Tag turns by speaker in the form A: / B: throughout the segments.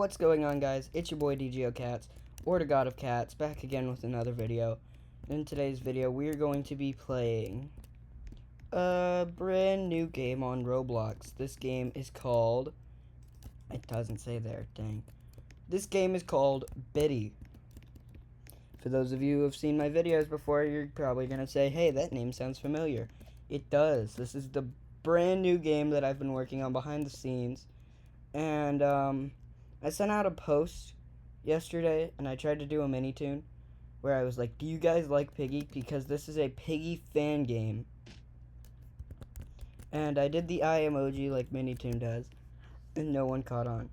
A: What's going on, guys? It's your boy DGO Cats, or the God of Cats, back again with another video. In today's video, we are going to be playing a brand new game on Roblox. This game is called... It doesn't say there, dang. This game is called Biddy. For those of you who have seen my videos before, you're probably going to say, hey, that name sounds familiar. It does. This is the brand new game that I've been working on behind the scenes. And, I sent out a post yesterday, and I tried to do a mini-tune, where I was like, do you guys like Piggy? Because this is a Piggy fan game. And I did the eye emoji like mini-tune does, and no one caught on.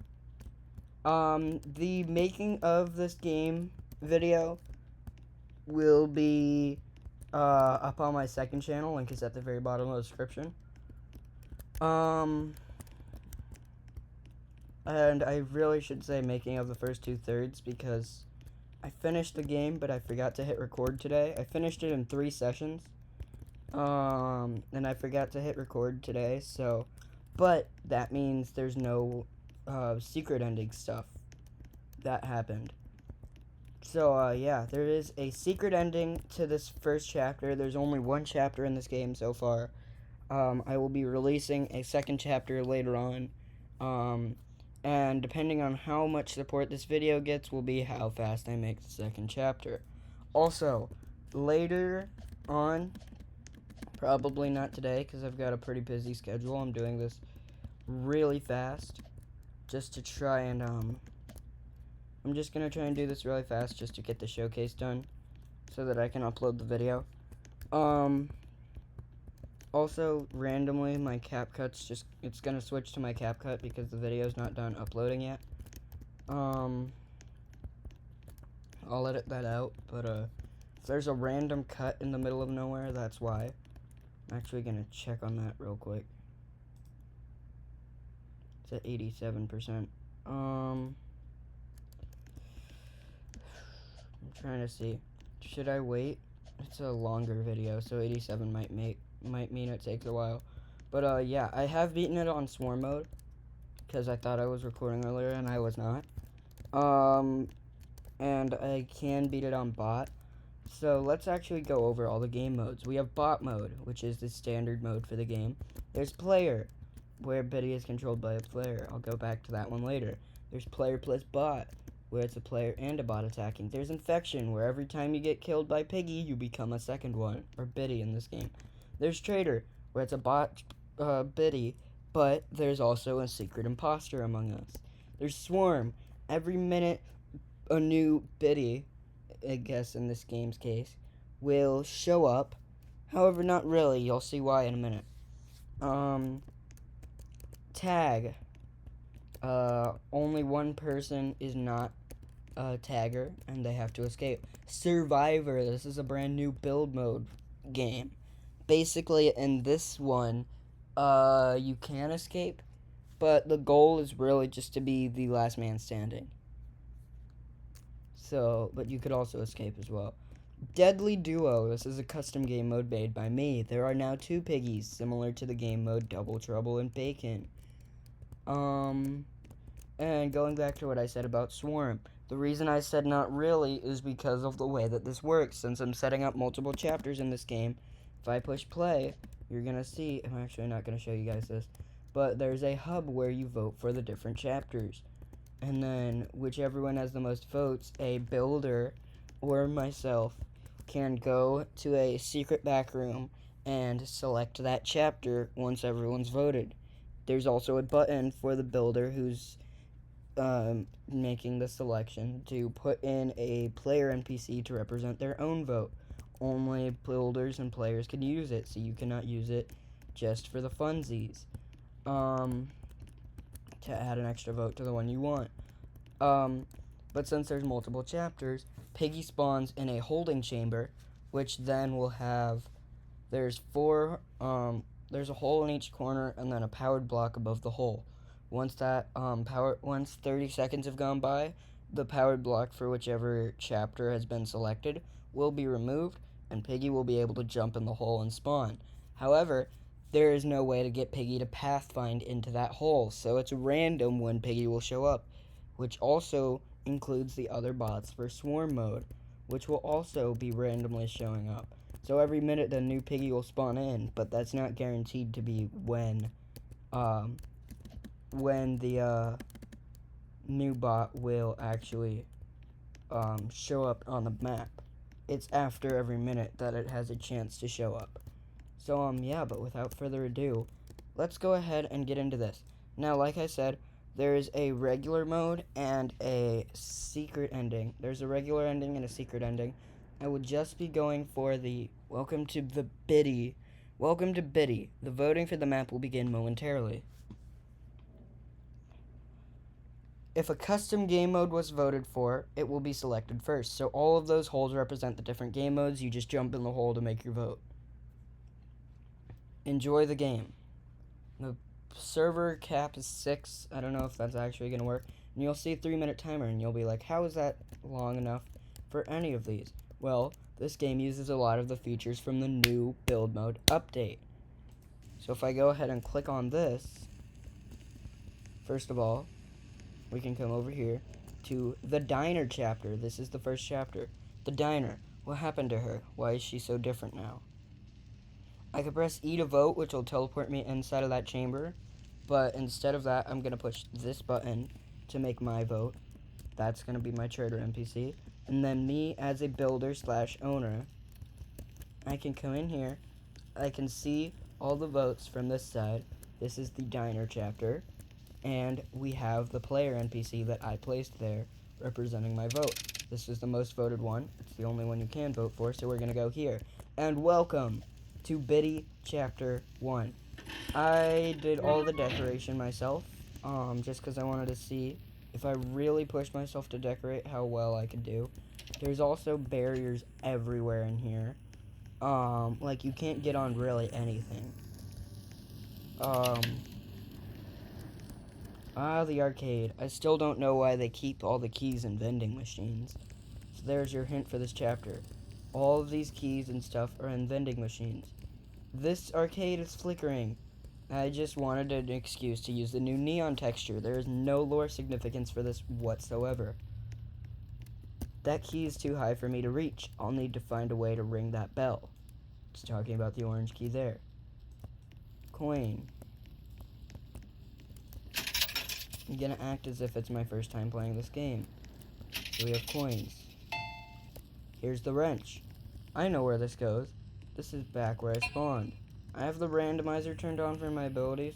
A: The making of this game video will be, up on my second channel. Link is at the very bottom of the description. And I really should say making of the first 2/3 because I finished the game, but I forgot to hit record today. I finished it in 3 sessions. And I forgot to hit record today, so... But that means there's no, secret ending stuff that happened. So, yeah, there is a secret ending to this first chapter. There's only 1 chapter in this game so far. I will be releasing a second chapter later on. And depending on how much support this video gets will be how fast I make the second chapter. Also, later on, probably not today because I've got a pretty busy schedule. I'm doing this really fast just to try and, I'm just going to try and do this really fast just to get the showcase done so that I can upload the video. Also, randomly, my CapCut's it's gonna switch to my CapCut because the video's not done uploading yet. I'll edit that out, but, if there's a random cut in the middle of nowhere, that's why. I'm actually gonna check on that real quick. It's at 87%. I'm trying to see. Should I wait? It's a longer video, so 87 might mean it takes a while. But, yeah, I have beaten it on Swarm mode, because I thought I was recording earlier, and I was not. And I can beat it on bot. So, let's actually go over all the game modes. We have bot mode, which is the standard mode for the game. There's player, where Biddy is controlled by a player. I'll go back to that one later. There's player plus bot, where it's a player and a bot attacking. There's infection, where every time you get killed by Piggy, you become a second one, or Biddy in this game. There's Traitor, where it's a bot, Biddy, but there's also a secret imposter among us. There's Swarm. Every minute, a new Biddy, I guess in this game's case, will show up. However, not really. You'll see why in a minute. Tag. Only one person is not a tagger, and they have to escape. Survivor. This is a brand new build mode game. Basically, in this one, you can escape, but the goal is really just to be the last man standing. So, but you could also escape as well. Deadly Duo. This is a custom game mode made by me. There are now 2 piggies, similar to the game mode Double Trouble and Bacon. And going back to what I said about Swarm. The reason I said not really is because of the way that this works. Since I'm setting up multiple chapters in this game, if I push play, you're gonna see, I'm actually not gonna show you guys this, but there's a hub where you vote for the different chapters. And then, whichever one has the most votes, a builder or myself can go to a secret back room and select that chapter once everyone's voted. There's also a button for the builder who's making the selection to put in a player NPC to represent their own vote. Only builders and players can use it, so you cannot use it just for the funsies. To add an extra vote to the one you want. But since there's multiple chapters, Piggy spawns in a holding chamber, which then will have, there's a hole in each corner and then a powered block above the hole. Once that, once 30 seconds have gone by, the powered block for whichever chapter has been selected will be removed, and Piggy will be able to jump in the hole and spawn. However, there is no way to get Piggy to pathfind into that hole, so it's random when Piggy will show up. which also includes the other bots for swarm mode, which will also be randomly showing up. So every minute the new piggy will spawn in, but that's not guaranteed to be when the new bot will actually show up on the map. It's after every minute that it has a chance to show up. So yeah, but without further ado, let's go ahead and get into this. Now, like I said, there is a regular mode and a secret ending. There's a regular ending and a secret ending. I will just be going for the welcome to Biddy. Welcome to Biddy. The voting for the map will begin momentarily. If a custom game mode was voted for, it will be selected first. So all of those holes represent the different game modes. You just jump in the hole to make your vote. Enjoy the game. The server cap is 6. I don't know if that's actually going to work. And you'll see a 3-minute timer, and you'll be like, how is that long enough for any of these? Well, this game uses a lot of the features from the new build mode update. So if I go ahead and click on this, first of all, we can come over here to the diner chapter. This is the first chapter. The diner. What happened to her? Why is she so different now? I could press E to vote, which will teleport me inside of that chamber. But instead of that, I'm going to push this button to make my vote. That's going to be my trader NPC. And then me as a builder / owner, I can come in here. I can see all the votes from this side. This is the diner chapter. And we have the player NPC that I placed there representing my vote. This is the most voted one. It's the only one you can vote for, so we're going to go here. And welcome to Biddy Chapter 1. I did all the decoration myself, just because I wanted to see if I really pushed myself to decorate how well I could do. There's also barriers everywhere in here. Like you can't get on really anything. The arcade. I still don't know why they keep all the keys in vending machines. So there's your hint for this chapter. All of these keys and stuff are in vending machines. This arcade is flickering. I just wanted an excuse to use the new neon texture. There is no lore significance for this whatsoever. That key is too high for me to reach. I'll need to find a way to ring that bell. It's talking about the orange key there. Coin. I'm gonna act as if it's my first time playing this game. So we have coins. Here's the wrench. I know where this goes. This is back where I spawned. I have the randomizer turned on for my abilities.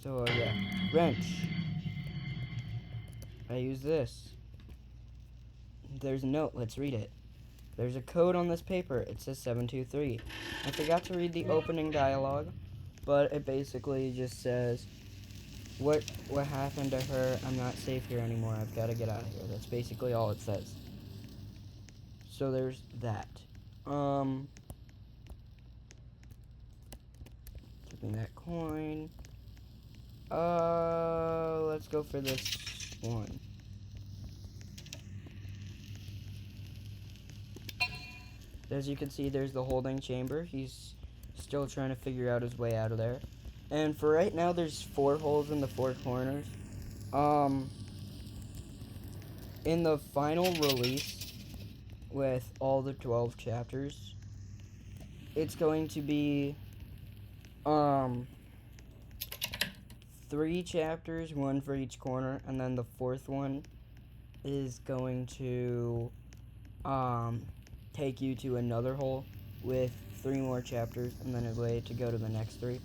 A: So, yeah. Wrench. I use this. There's a note. Let's read it. There's a code on this paper. It says 723. I forgot to read the opening dialogue, but it basically just says, what happened to her? I'm not safe here anymore. I've got to get out of here. That's basically all it says. So there's that. Keeping that coin. Let's go for this one. As you can see, there's the holding chamber. He's still trying to figure out his way out of there. And for right now, there's 4 holes in the 4 corners. In the final release, with all the 12 chapters, it's going to be, 3 chapters, 1 for each corner, and then the 4th one is going to, take you to another hole with 3 more chapters and then a way to go to the next 3.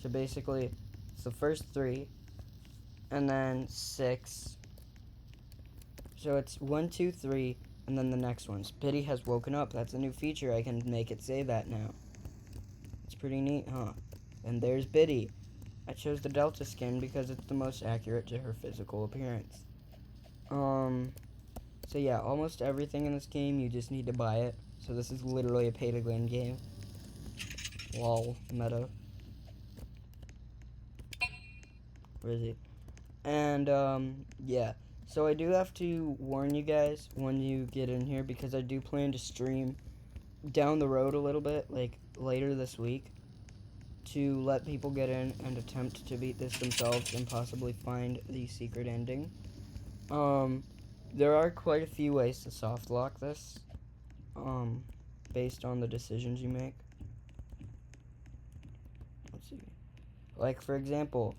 A: So basically, it's the first 3 and then 6. So it's 1, 2, 3, and then the next ones. Biddy has woken up. That's a new feature. I can make it say that now. It's pretty neat, huh? And there's Biddy. I chose the Delta skin because it's the most accurate to her physical appearance. So yeah, almost everything in this game, you just need to buy it. So this is literally a pay-to-win game. Lol, meta. Where is he? And, yeah. So I do have to warn you guys when you get in here, because I do plan to stream down the road a little bit, like, later this week, to let people get in and attempt to beat this themselves and possibly find the secret ending. There are quite a few ways to soft lock this, based on the decisions you make. Let's see. Like, for example,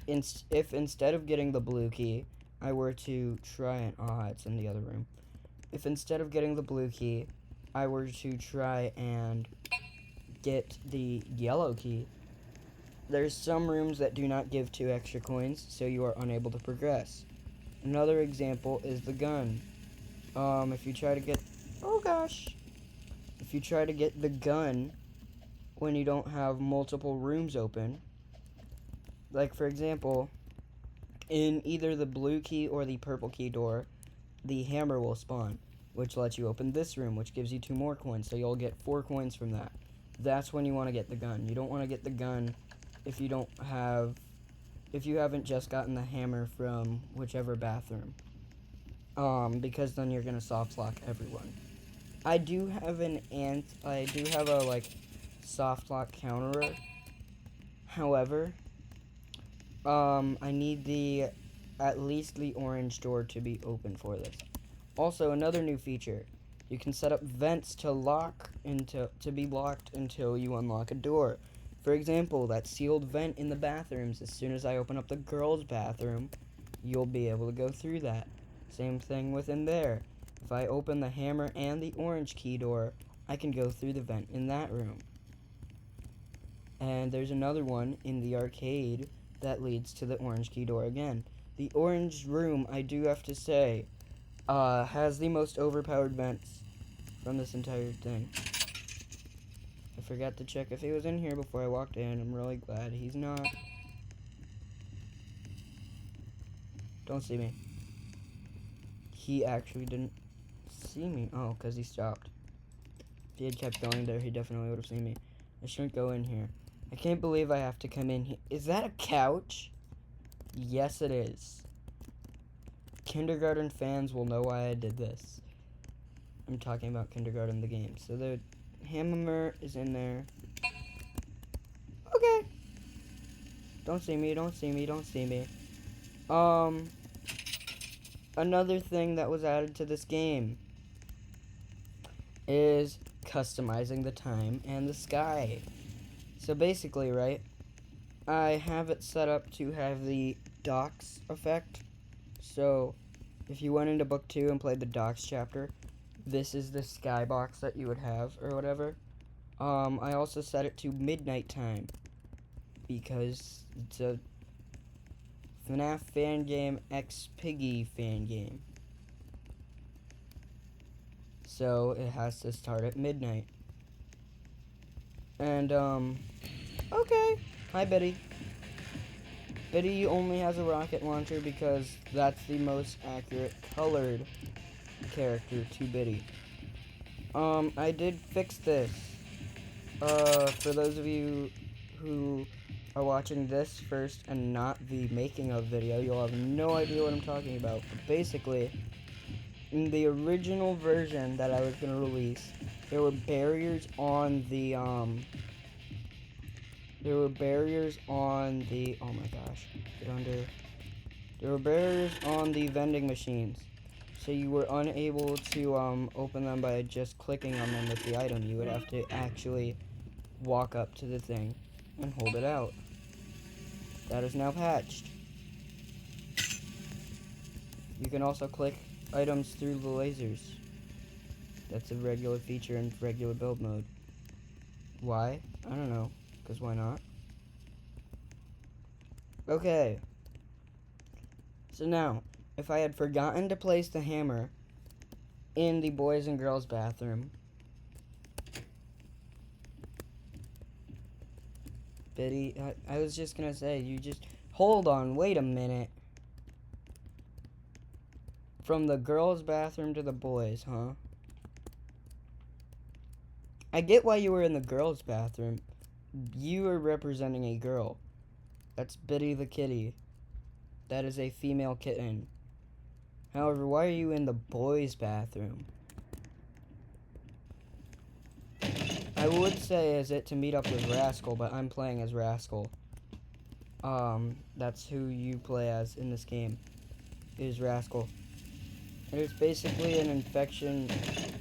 A: if instead of getting the blue key, I were to try and... it's in the other room. If instead of getting the blue key, I were to try and get the yellow key, there's some rooms that do not give 2 extra coins, so you are unable to progress. Another example is the gun. If you try to get... Oh gosh! If you try to get the gun when you don't have multiple rooms open, like for example, in either the blue key or the purple key door, the hammer will spawn, which lets you open this room, which gives you 2 more coins, so you'll get 4 coins from that. That's when you want to get the gun. You don't want to get the gun if you haven't just gotten the hammer from whichever bathroom, because then you're gonna soft lock everyone. I do have a like soft lock counter. However, I need at least the orange door to be open for this. Also, another new feature: you can set up vents to be locked until you unlock a door. For example, that sealed vent in the bathrooms. As soon as I open up the girls' bathroom, you'll be able to go through that. Same thing within there. If I open the hammer and the orange key door, I can go through the vent in that room. And there's another one in the arcade that leads to the orange key door again. The orange room, I do have to say, has the most overpowered vents from this entire thing. I forgot to check if he was in here before I walked in. I'm really glad he's not. Don't see me. He actually didn't see me. Oh, because he stopped. If he had kept going there, he definitely would have seen me. I shouldn't go in here. I can't believe I have to come in here. Is that a couch? Yes, it is. Kindergarten fans will know why I did this. I'm talking about Kindergarten the game. So the hammer is in there. Okay. Don't see me, don't see me, don't see me. Another thing that was added to this game is customizing the time and the sky. So basically, right, I have it set up to have the docks effect. So if you went into book 2 and played the docks chapter, this is the skybox that you would have, or whatever. I also set it to midnight time, because it's a FNAF fan game x Piggy fan game. So it has to start at midnight. And, okay. Hi, Betty. Betty only has a rocket launcher because that's the most accurate colored character to Betty. I did fix this. For those of you who are watching this first and not the making of video, you'll have no idea what I'm talking about. But basically, in the original version that I was going to release, there were barriers on the, oh my gosh, get under. There were barriers on the vending machines, so you were unable to, open them by just clicking on them with the item. You would have to actually walk up to the thing and hold it out. That is now patched. You can also click items through the lasers. That's a regular feature in regular build mode. Why? I don't know. Because why not? Okay. So now, if I had forgotten to place the hammer in the boys and girls bathroom, Betty, I was just gonna say, you just, hold on, wait a minute. From the girls' bathroom to the boys, huh? I get why you were in the girls' bathroom. You are representing a girl. That's Betty the kitty. That is a female kitten. However, why are you in the boys' bathroom? I would say is it to meet up with Rascal, but I'm playing as Rascal. That's who you play as in this game, is Rascal. It's basically an infection.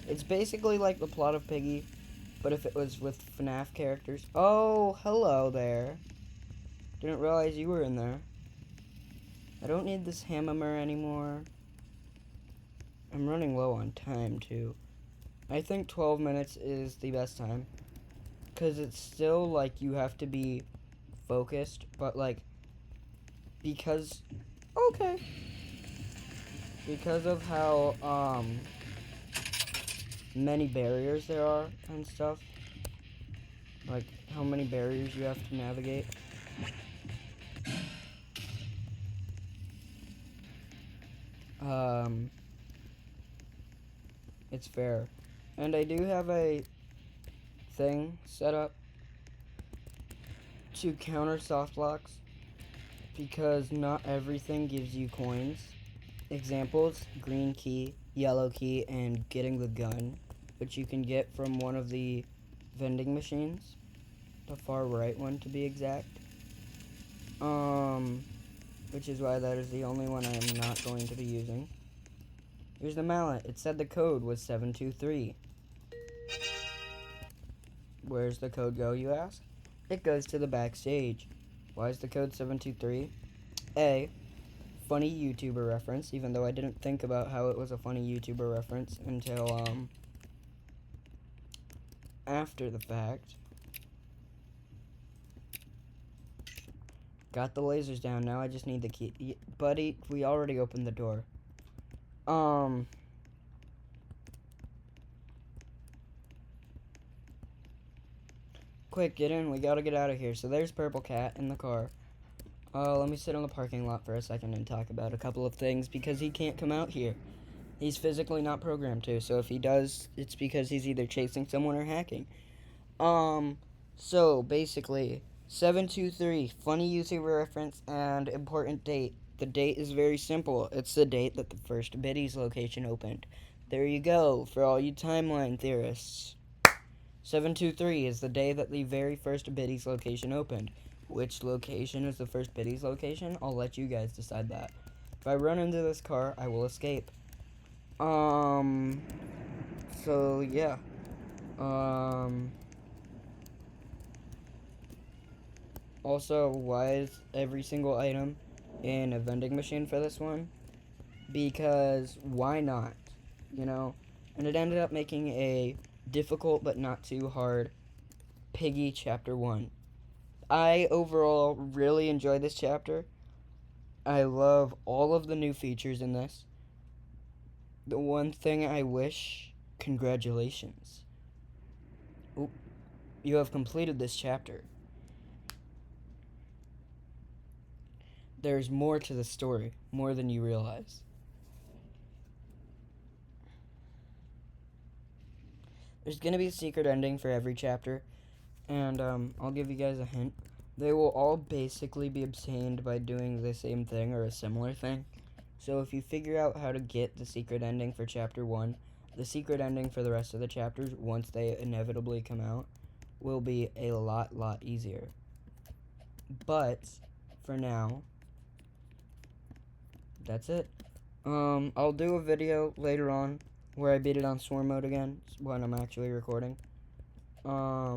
A: It's basically like the plot of Piggy, but if it was with FNAF characters. Oh, hello there. Didn't realize you were in there. I don't need this hammer anymore. I'm running low on time, too. I think 12 minutes is the best time. Because it's still, like, you have to be focused, but, like, because... Okay. Because of how, many barriers there are and stuff. Like, how many barriers you have to navigate. It's fair. And I do have a thing set up to counter soft locks because not everything gives you coins. Examples: green key, yellow key, and getting the gun, which you can get from one of the vending machines, the far right one to be exact. Which is why that is the only one I am not going to be using. Here's the mallet. It said the code was 723. Where's the code go, you ask? It goes to the backstage. Why is the code 723? A, funny YouTuber reference, even though I didn't think about how it was a funny YouTuber reference until, after the fact. Got the lasers down, now I just need the key. Buddy, we already opened the door. Quick, get in, we gotta get out of here. So there's Purple Cat in the car. Let me sit on the parking lot for a second and talk about a couple of things, because he can't come out here. He's physically not programmed to, so if he does, it's because he's either chasing someone or hacking. So basically, 723, funny YouTuber reference and important date. The date is very simple. It's the date that the first Biddy's location opened. There you go, for all you timeline theorists. 723 is the day that the very first Biddy's location opened. Which location is the first Biddy's location? I'll let you guys decide that. If I run into this car, I will escape. So, yeah. Also, why is every single item in a vending machine for this one? Because why not? You know? And it ended up making a difficult but not too hard Piggy Chapter 1. I overall really enjoyed this chapter. I love all of the new features in this. The one thing I wish, congratulations. Oop, you have completed this chapter. There's more to the story, more than you realize. There's gonna be a secret ending for every chapter, and I'll give you guys a hint. They will all basically be obtained by doing the same thing or a similar thing. So if you figure out how to get the secret ending for chapter 1, the secret ending for the rest of the chapters, once they inevitably come out, will be a lot easier. But for now, that's it. I'll do a video later on where I beat it on Swarm mode again when I'm actually recording. Yeah.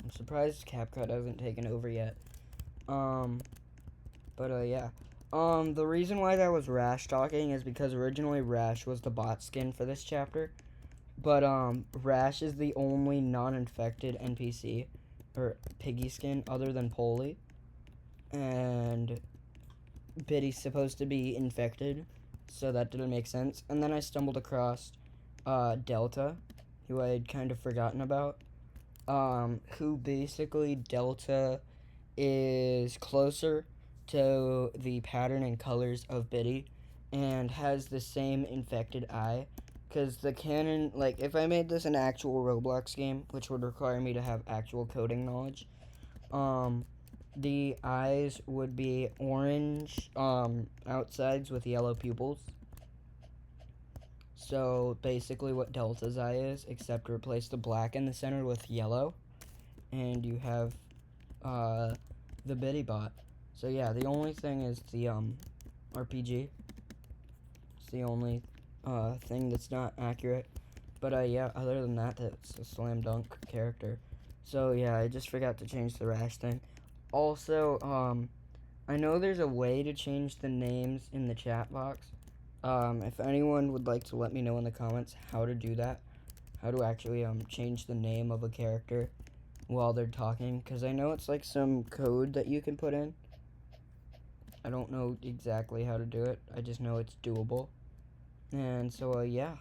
A: I'm surprised CapCut hasn't taken over yet. Yeah. The reason why that was Rash talking is because originally Rash was the bot skin for this chapter. But, Rash is the only non-infected NPC, or Piggy skin, other than Polly. And Biddy's supposed to be infected, so that didn't make sense. And then I stumbled across, Delta, who I had kind of forgotten about. Who basically Delta is closer to the pattern and colors of Biddy, and has the same infected eye. Because the canon, like, if I made this an actual Roblox game, which would require me to have actual coding knowledge, the eyes would be orange outsides with yellow pupils. So basically what Delta's eye is, except replace the black in the center with yellow, and you have the Bidybot. So yeah, the only thing is the RPG. It's the only thing that's not accurate. But yeah, other than that, that's a slam dunk character. So yeah, I just forgot to change the rash thing. Also, I know there's a way to change the names in the chat box. If anyone would like to let me know in the comments how to do that, how to actually change the name of a character while they're talking, because I know it's like some code that you can put in. I don't know exactly how to do it. I just know it's doable. And so yeah.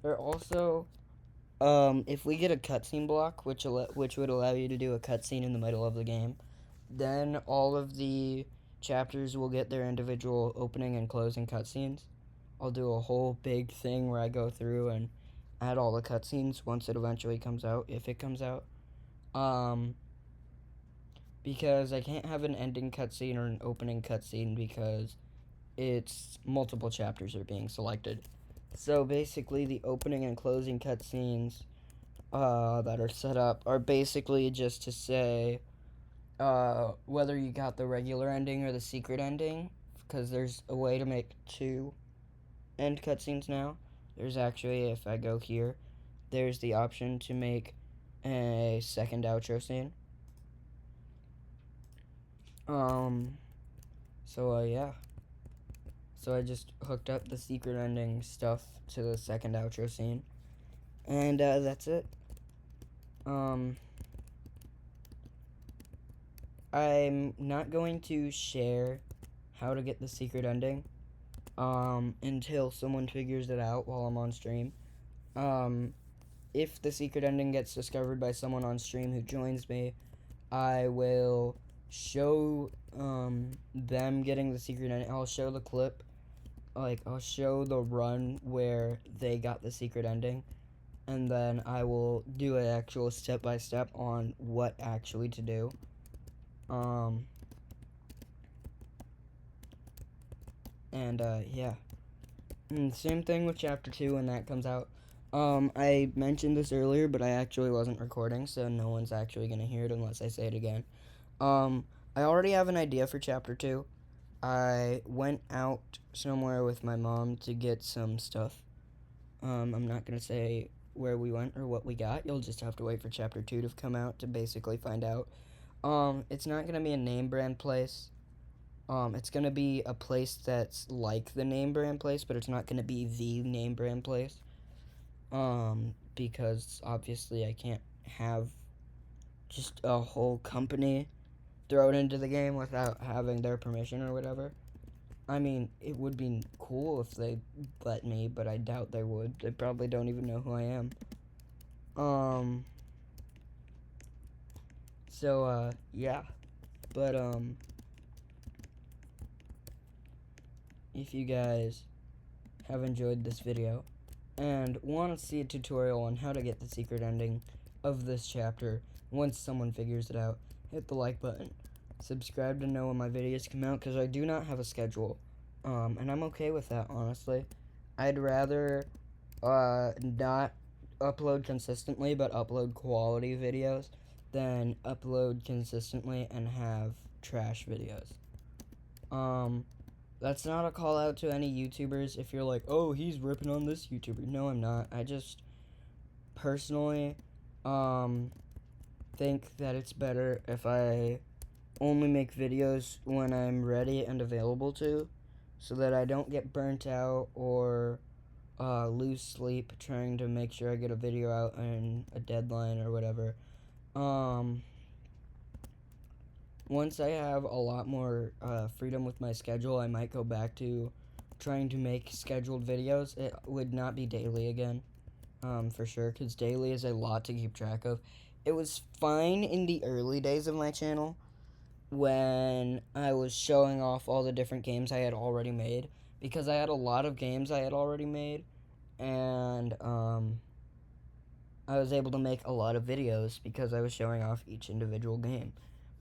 A: Or also, if we get a cutscene block, which would allow you to do a cutscene in the middle of the game, then all of the chapters will get their individual opening and closing cutscenes. I'll do a whole big thing where I go through and add all the cutscenes once it eventually comes out, if it comes out. Because I can't have an ending cutscene or an opening cutscene because it's multiple chapters are being selected. So basically, the opening and closing cutscenes that are set up are basically just to say whether you got the regular ending or the secret ending, because there's a way to make two end cutscenes now. There's actually, if I go here, there's the option to make a second outro scene. Yeah. So I just hooked up the secret ending stuff to the second outro scene. And that's it. I'm not going to share how to get the secret ending until someone figures it out while I'm on stream. If the secret ending gets discovered by someone on stream who joins me, I will show them getting the secret ending. I'll show the clip. I'll show the run where they got the secret ending, and then I will do an actual step-by-step on what actually to do. Yeah. And same thing with Chapter 2 when that comes out. I mentioned this earlier, but I actually wasn't recording, so no one's actually gonna hear it unless I say it again. I already have an idea for Chapter 2. I went out somewhere with my mom to get some stuff. I'm not gonna say where we went or what we got. You'll just have to wait for Chapter 2 to come out to basically find out. It's not gonna be a name brand place. It's gonna be a place that's like the name brand place, but it's not gonna be the name brand place. Because obviously I can't have just a whole company throw it into the game without having their permission or whatever. I mean, it would be cool if they let me, but I doubt they would. They probably don't even know who I am. Yeah. But, if you guys have enjoyed this video and want to see a tutorial on how to get the secret ending of this chapter once someone figures it out, hit the like button. Subscribe to know when my videos come out, because I do not have a schedule. And I'm okay with that, honestly. I'd rather not upload consistently, but upload quality videos than upload consistently and have trash videos. That's not a call out to any YouTubers if you're like, oh, he's ripping on this YouTuber. No, I'm not. I just personally think that it's better if I only make videos when I'm ready and available to, so that I don't get burnt out or lose sleep trying to make sure I get a video out in a deadline or whatever. Once I have a lot more freedom with my schedule, I might go back to trying to make scheduled videos. It would not be daily again, for sure, because daily is a lot to keep track of. It was fine in the early days of my channel when I was showing off all the different games I had already made, because I had a lot of games I had already made, and I was able to make a lot of videos because I was showing off each individual game.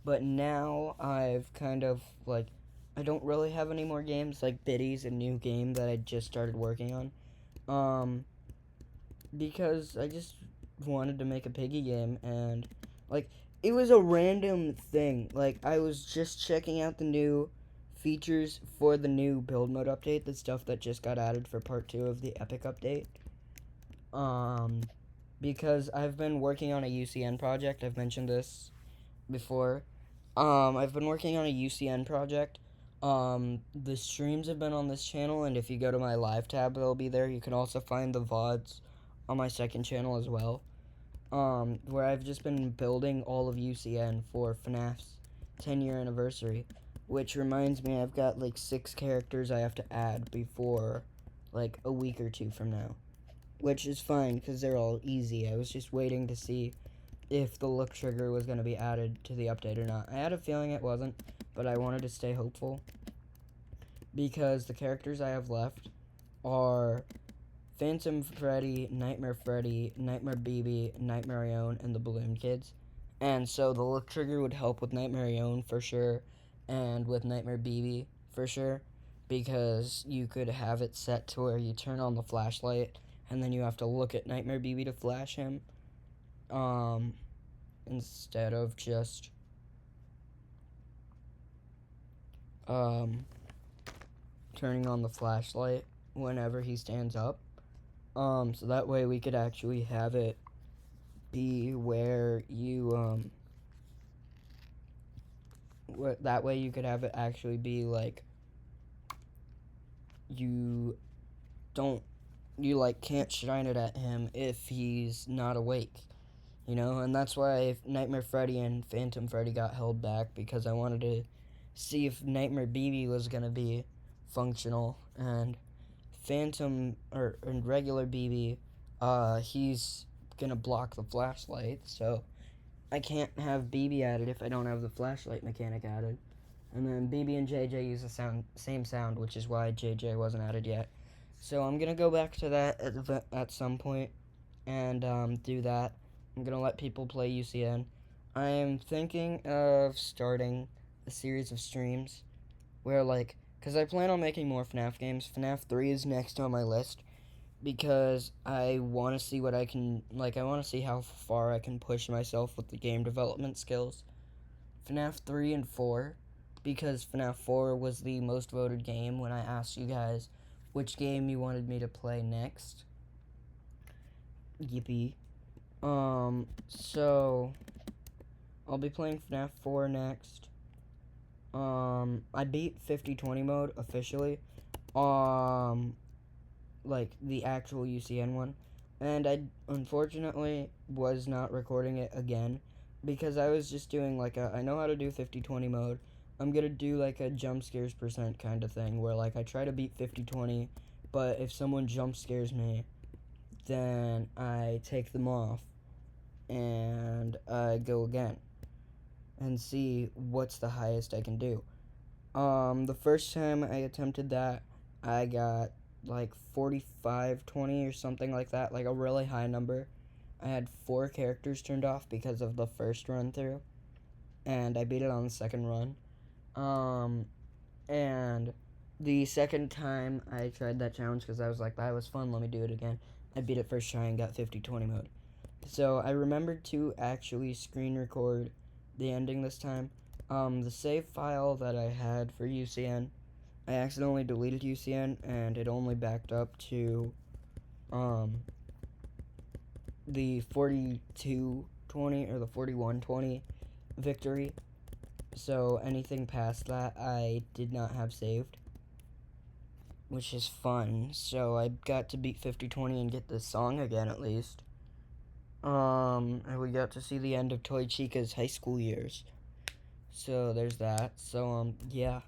A: But now I've kind of, like, I don't really have any more games. Like, Biddy's a new game that I just started working on. Because I just wanted to make a piggy game, and, like, it was a random thing. Like, I was just checking out the new features for the new build mode update, the stuff that just got added for part 2 of the Epic update. Because I've been working on a UCN project. I've mentioned this before. I've been working on a UCN project. The streams have been on this channel, and if you go to my live tab, they'll be there. You can also find the VODs on my second channel as well. Where I've just been building all of UCN for FNAF's 10-year anniversary. Which reminds me, I've got like 6 characters I have to add before like a week or 2 from now. Which is fine, because they're all easy. I was just waiting to see if the look trigger was going to be added to the update or not. I had a feeling it wasn't, but I wanted to stay hopeful. Because the characters I have left are Phantom Freddy, Nightmare BB, Nightmarion, and the Balloon Kids. And so the look trigger would help with Nightmarion for sure, and with Nightmare BB for sure, because you could have it set to where you turn on the flashlight, and then you have to look at Nightmare BB to flash him, instead of just, turning on the flashlight whenever he stands up. So that way we could actually have it be where you, that way you could have it actually be like, you can't shine it at him if he's not awake, you know? And that's why Nightmare Freddy and Phantom Freddy got held back, because I wanted to see if Nightmare BB was gonna be functional, and regular BB, he's gonna block the flashlight, so I can't have BB added if I don't have the flashlight mechanic added. And then BB and JJ use the same sound, which is why JJ wasn't added yet. So I'm gonna go back to that at some point and do that. I'm gonna let people play UCN. I am thinking of starting a series of streams where, like, because I plan on making more FNAF games. FNAF 3 is next on my list, because I want to see what I can, I want to see how far I can push myself with the game development skills. FNAF 3 and 4, because FNAF 4 was the most voted game when I asked you guys which game you wanted me to play next. Yippee. So I'll be playing FNAF 4 next. I beat 50/20 mode officially. Like the actual UCN one, and I unfortunately was not recording it again, because I was just doing I know how to do 50/20 mode. I'm gonna do like a jump scares % kind of thing, where I try to beat 50/20, but if someone jump scares me, then I take them off and I go again and see what's the highest I can do. The first time I attempted that, I got 45/20 or something like that, a really high number. I had 4 characters turned off because of the first run through, and I beat it on the second run. And the second time I tried that challenge, because I was like, that was fun, let me do it again, I beat it first try and got 50/20 mode. So I remembered to actually screen record the ending this time. The save file that I had for UCN, I accidentally deleted UCN, and it only backed up to the 42/20 or the 41/20 victory. So anything past that I did not have saved, which is fun. So I got to beat 50/20 and get this song again at least. And we got to see the end of Toy Chica's high school years. So there's that. So yeah.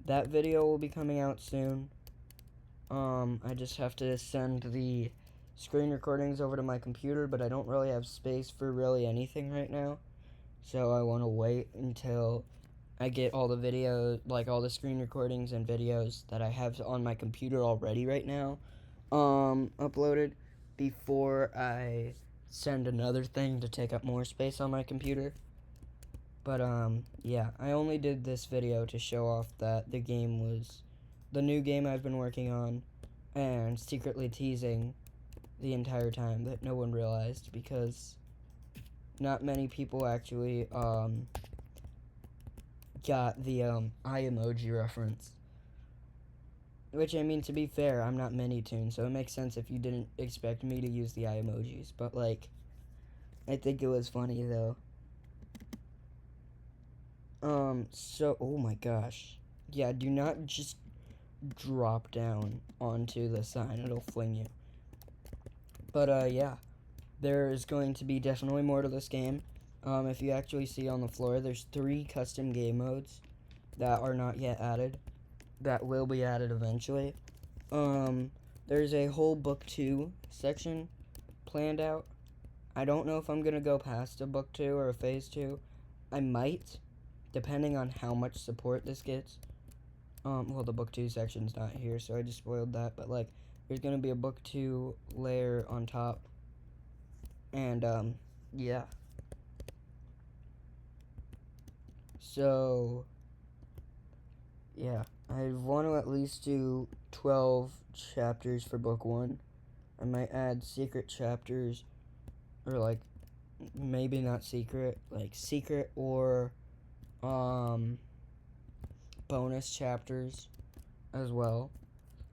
A: That video will be coming out soon. I just have to send the screen recordings over to my computer, but I don't really have space for really anything right now. So I want to wait until I get all the videos, all the screen recordings and videos that I have on my computer already right now, uploaded. before I send another thing to take up more space on my computer. But, yeah, I only did this video to show off that the game was the new game I've been working on, and secretly teasing the entire time that no one realized, because not many people actually, got the, eye emoji reference. Which, I mean, to be fair, I'm not Minitoon, so it makes sense if you didn't expect me to use the eye emojis, but, like, I think it was funny, though. So, oh my gosh. Yeah, do not just drop down onto the sign, it'll fling you. But, yeah, there's going to be definitely more to this game. If you actually see on the floor, there's 3 custom game modes that are not yet added, that will be added eventually. There's a whole book 2 section planned out. I don't know if I'm gonna go past a book 2 or a phase 2. I might, depending on how much support this gets. Well, the book 2 section's not here, so I just spoiled that, but, like, there's gonna be a book 2 layer on top. And, yeah. So, yeah, I want to at least do 12 chapters for book 1. I might add secret chapters, or, like, maybe not secret, like, secret or, bonus chapters as well.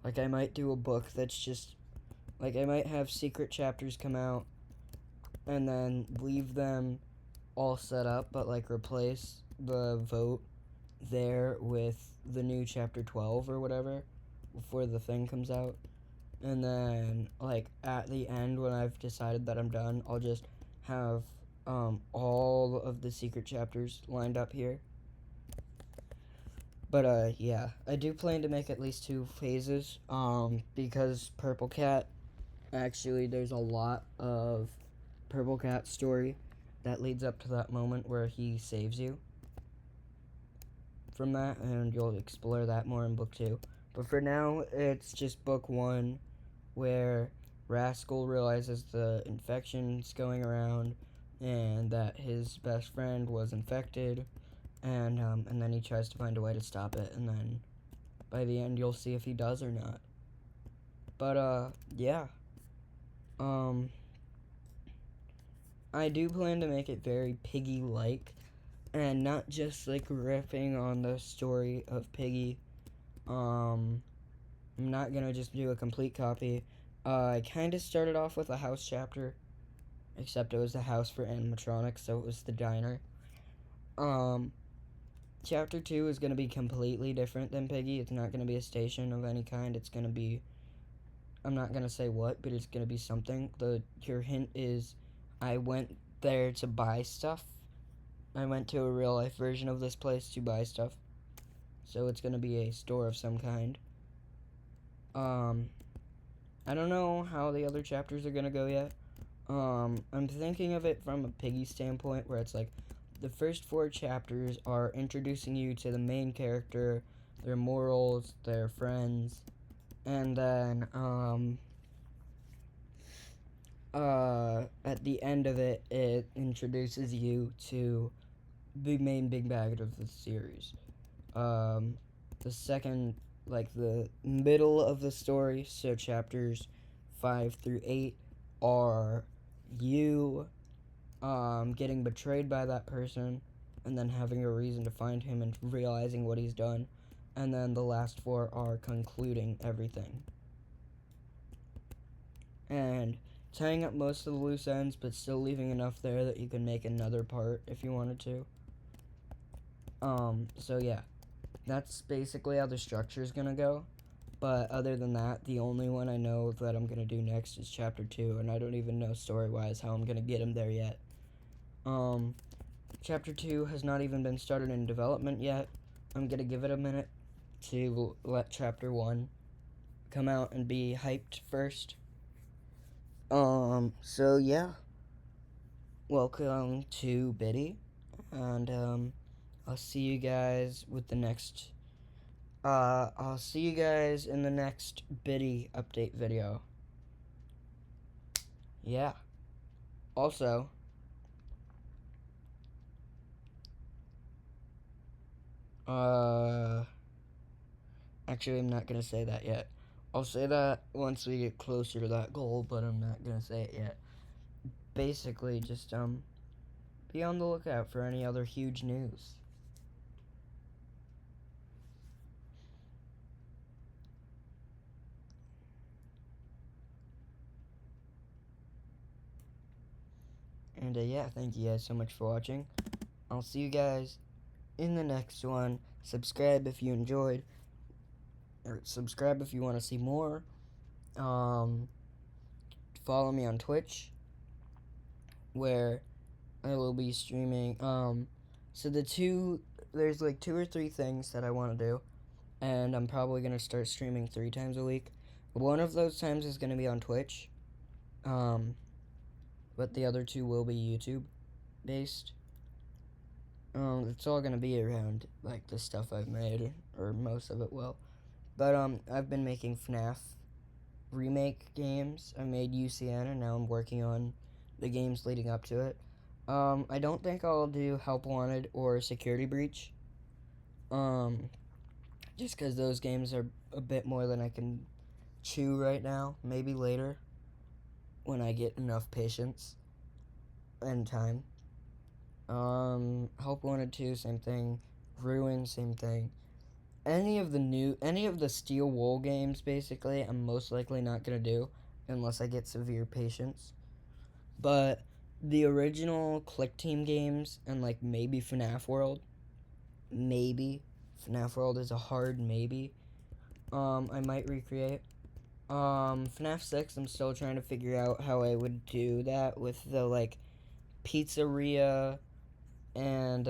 A: Like, I might do a book that's just, like, I might have secret chapters come out and then leave them all set up, but, like, replace the vote there with the new chapter 12 or whatever before the thing comes out. And then, like, at the end, when I've decided that I'm done, I'll just have all of the secret chapters lined up here. But, yeah, I do plan to make at least 2 phases, because Purple Cat, actually, there's a lot of Purple Cat story that leads up to that moment where he saves you from that, and you'll explore that more in book 2. But for now, it's just book 1, where Rascal realizes the infection's going around, and that his best friend was infected, and then he tries to find a way to stop it, and then by the end you'll see if he does or not. But, yeah. I do plan to make it very Piggy-like, and not just, like, riffing on the story of Piggy. I'm not gonna just do a complete copy. I kind of started off with a house chapter, except it was a house for animatronics, so it was the diner. Chapter 2 is gonna be completely different than Piggy. It's not gonna be a station of any kind. It's gonna be, I'm not gonna say what, but it's gonna be something. Your hint is, I went there to buy stuff. I went to a real life version of this place to buy stuff. So it's gonna be a store of some kind. I don't know how the other chapters are gonna go yet. I'm thinking of it from a Piggy standpoint, where it's like, the first 4 chapters are introducing you to the main character, their morals, their friends, and then, at the end of it, it introduces you to the main big bag of the series. The second, like, the middle of the story, so chapters 5 through 8, are you, getting betrayed by that person, and then having a reason to find him and realizing what he's done. And then the last 4 are concluding everything. And tying up most of the loose ends, but still leaving enough there that you can make another part if you wanted to. So yeah, that's basically how the structure is gonna go. But other than that, the only one I know that I'm gonna do next is chapter 2, and I don't even know story-wise how I'm gonna get him there yet. Chapter 2 has not even been started in development yet. I'm gonna give it a minute to let chapter 1 come out and be hyped first. So yeah. Welcome to Biddy, and, I'll see you guys with the next, I'll see you guys in the next Biddy update video. yeah. Also, actually, I'm not gonna say that yet. I'll say that once we get closer to that goal, but I'm not gonna say it yet. Basically, just be on the lookout for any other huge news. And yeah, thank you guys so much for watching. I'll see you guys in the next one. Subscribe if you enjoyed, or subscribe if you want to see more. Follow me on Twitch, where I will be streaming. So there's like 2 or 3 things that I want to do, and I'm probably gonna start streaming 3 times a week. One of those times is gonna be on Twitch, but the other 2 will be YouTube based. It's all gonna be around like the stuff I've made, or most of it will. But I've been making FNAF remake games. I made UCN, and now I'm working on the games leading up to it. I don't think I'll do Help Wanted or Security Breach. Just because those games are a bit more than I can chew right now. Maybe later, when I get enough patience and time. Help Wanted 2, same thing. Ruin, same thing. Any of the Steel Wool games, basically, I'm most likely not gonna do unless I get severe patience. But the original Click Team games and like maybe FNAF World, maybe FNAF World is a hard maybe. I might recreate. FNAF 6, I'm still trying to figure out how I would do that with the like pizzeria and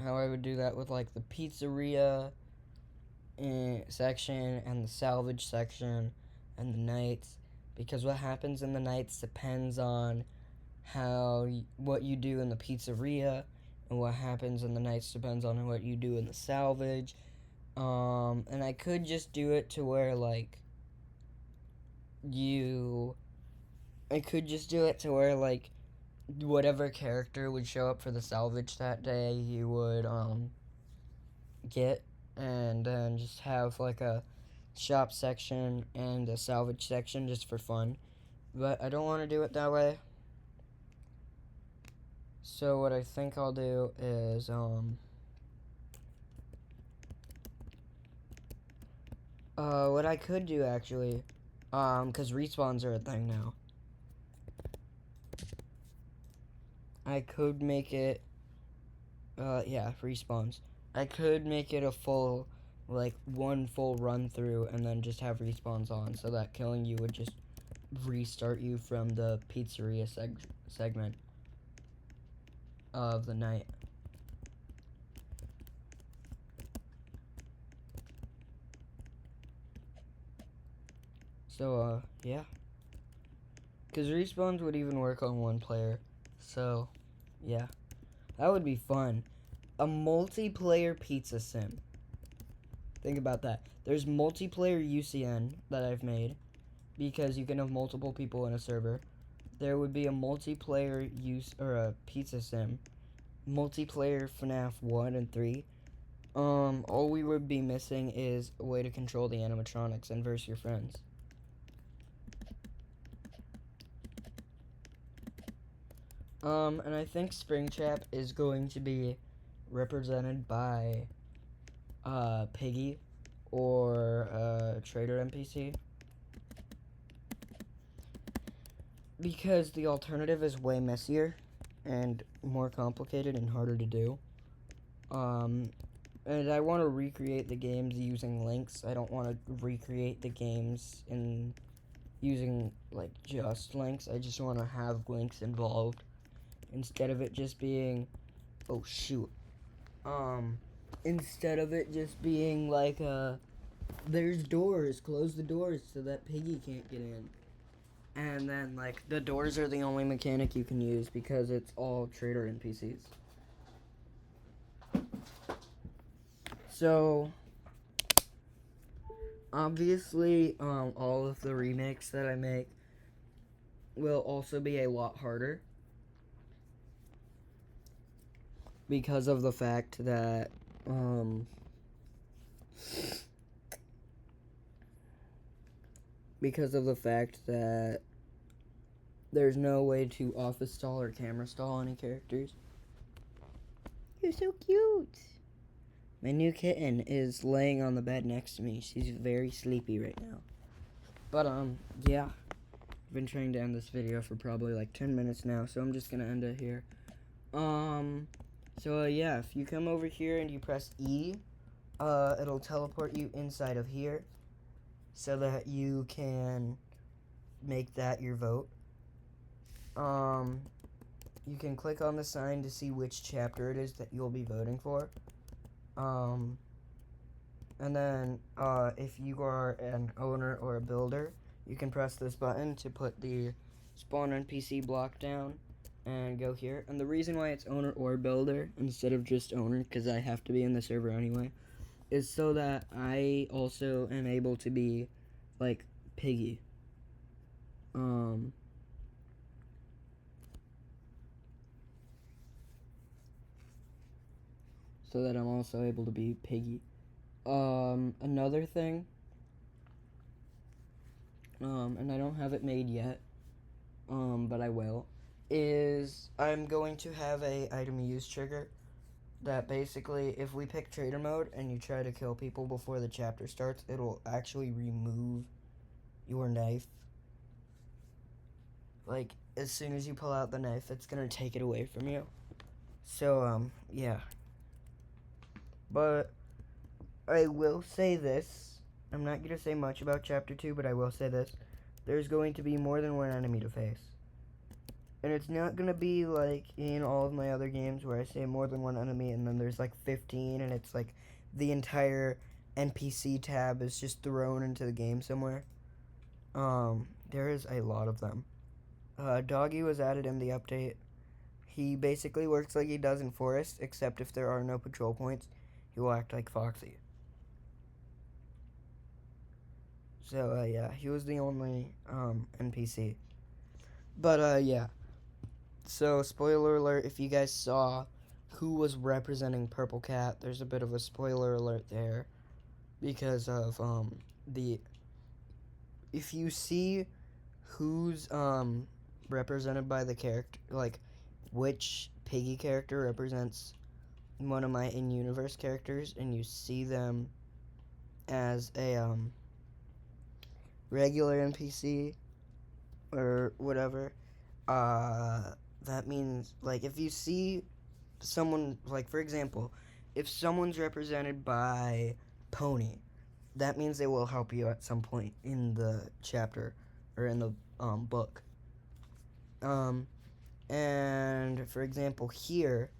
A: how I would do that with like the pizzeria section and the salvage section and the nights, because what happens in the nights depends on what you do in the pizzeria, and what happens in the nights depends on what you do in the salvage. And I could just do it to where like whatever character would show up for the salvage that day, you would get, and then just have like a shop section and a salvage section just for fun. But I don't want to do it that way. So what I think I'll do is what I could do actually, because respawns are a thing now. I could make it yeah, respawns. I could make it a full, like, one full run through and then just have respawns on, so that killing you would just restart you from the pizzeria segment of the night. So, yeah. Because respawns would even work on 1 player. So, yeah. That would be fun. A multiplayer pizza sim. Think about that. There's multiplayer UCN that I've made, because you can have multiple people in a server. There would be a multiplayer a pizza sim, multiplayer FNAF 1 and 3. All we would be missing is a way to control the animatronics and verse your friends. And I think Springtrap is going to be represented by Piggy or Trader NPC, because the alternative is way messier and more complicated and harder to do. And I want to recreate the games using links. I don't want to recreate the games using like just links. I just want to have links involved instead of it just being, oh shoot, instead of it just being like there's doors, close the doors so that Piggy can't get in. And then, like, the doors are the only mechanic you can use because it's all Trader NPCs. So, Obviously, all of the remakes that I make will also be a lot harder because of the fact that there's no way to office stall or camera stall any characters. You're so cute. My new kitten is laying on the bed next to me. She's very sleepy right now. But, yeah. I've been trying to end this video for probably like 10 minutes now, so I'm just gonna end it here. Yeah, if you come over here and you press E, it'll teleport you inside of here so that you can make that your vote. You can click on the sign to see which chapter it is that you'll be voting for. And then, if you are an owner or a builder, you can press this button to put the spawn NPC block down and go here. And the reason why it's owner or builder instead of just owner, because I have to be in the server anyway, is so that I also am able to be, like, Piggy. So that I'm also able to be Piggy. Another thing, and I don't have it made yet, but I will, is I'm going to have a item use trigger that basically, if we pick trader mode and you try to kill people before the chapter starts, it'll actually remove your knife. Like, as soon as you pull out the knife, it's gonna take it away from you. So, yeah. But I will say this. I'm not gonna say much about chapter 2, but I will say this. There's going to be more than one enemy to face. And it's not gonna be like in all of my other games where I say more than one enemy and then there's like 15 and it's like the entire NPC tab is just thrown into the game somewhere. There is a lot of them. Doggy was added in the update. He basically works like he does in Forest, except if there are no patrol points, he will act like Foxy. So, yeah, he was the only, NPC. But, yeah. So, spoiler alert, if you guys saw who was representing Purple Cat, there's a bit of a spoiler alert there. Because of, if you see who's, represented by the character, like, which Piggy character represents one of my in-universe characters, and you see them as a, regular NPC, or whatever, that means, like, if you see someone, like, for example, if someone's represented by Pony, that means they will help you at some point in the chapter, or in the, book. And, for example, here,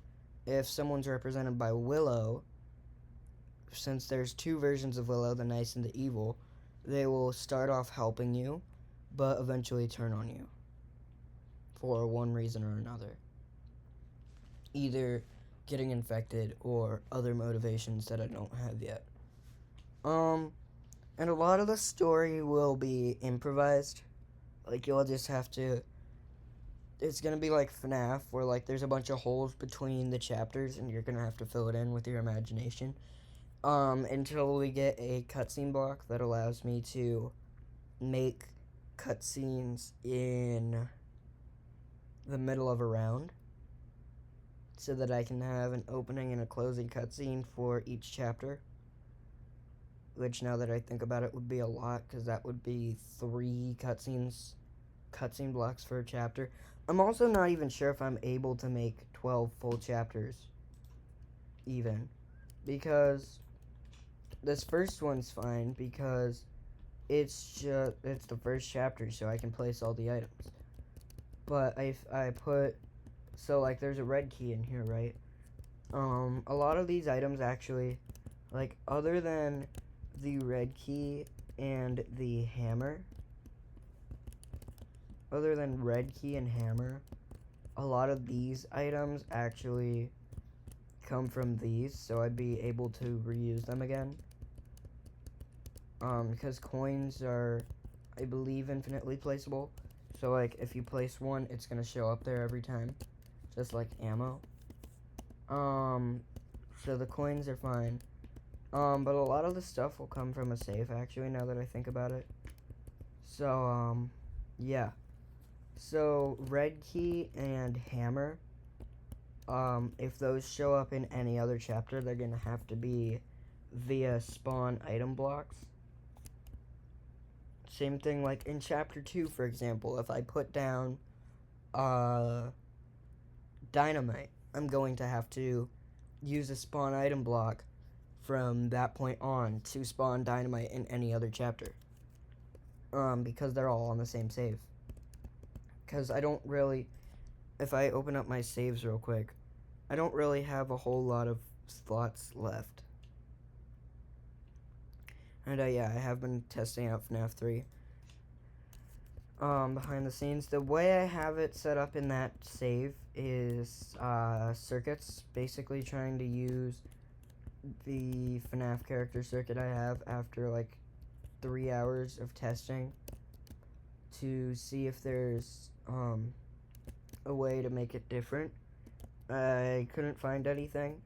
A: if someone's represented by Willow, since there's two versions of Willow, the nice and the evil, they will start off helping you, but eventually turn on you. For one reason or another. Either getting infected or other motivations that I don't have yet. And a lot of the story will be improvised. Like, you'll just have to... It's gonna be like FNAF, where, like, there's a bunch of holes between the chapters, and you're gonna have to fill it in with your imagination. Until we get a cutscene block that allows me to make cutscenes in the middle of a round, so that I can have an opening and a closing cutscene for each chapter, which, now that I think about it, would be a lot, because that would be 3 cutscene blocks for a chapter. I'm also not even sure if I'm able to make 12 full chapters, even, because this first one's fine, because it's the first chapter, so I can place all the items. But I put, so, like, there's a red key in here, right? A lot of these items actually, like, other than the red key and the hammer, other than red key and hammer, a lot of these items actually come from these, so I'd be able to reuse them again. because coins are, I believe, infinitely placeable. So, like, if you place one, it's gonna show up there every time, just like ammo. So the coins are fine. But a lot of the stuff will come from a safe, actually, now that I think about it. So, yeah. So, red key and hammer, if those show up in any other chapter, they're gonna have to be via spawn item blocks. Same thing like in chapter 2, for example, if I put down, dynamite, I'm going to have to use a spawn item block from that point on to spawn dynamite in any other chapter. Because they're all on the same save. Because I don't really, if I open up my saves real quick, I don't really have a whole lot of slots left. And yeah, I have been testing out FNAF 3. Behind the scenes, the way I have it set up in that save is circuits, basically trying to use the FNAF character circuit I have after like 3 hours of testing to see if there's a way to make it different. I couldn't find anything,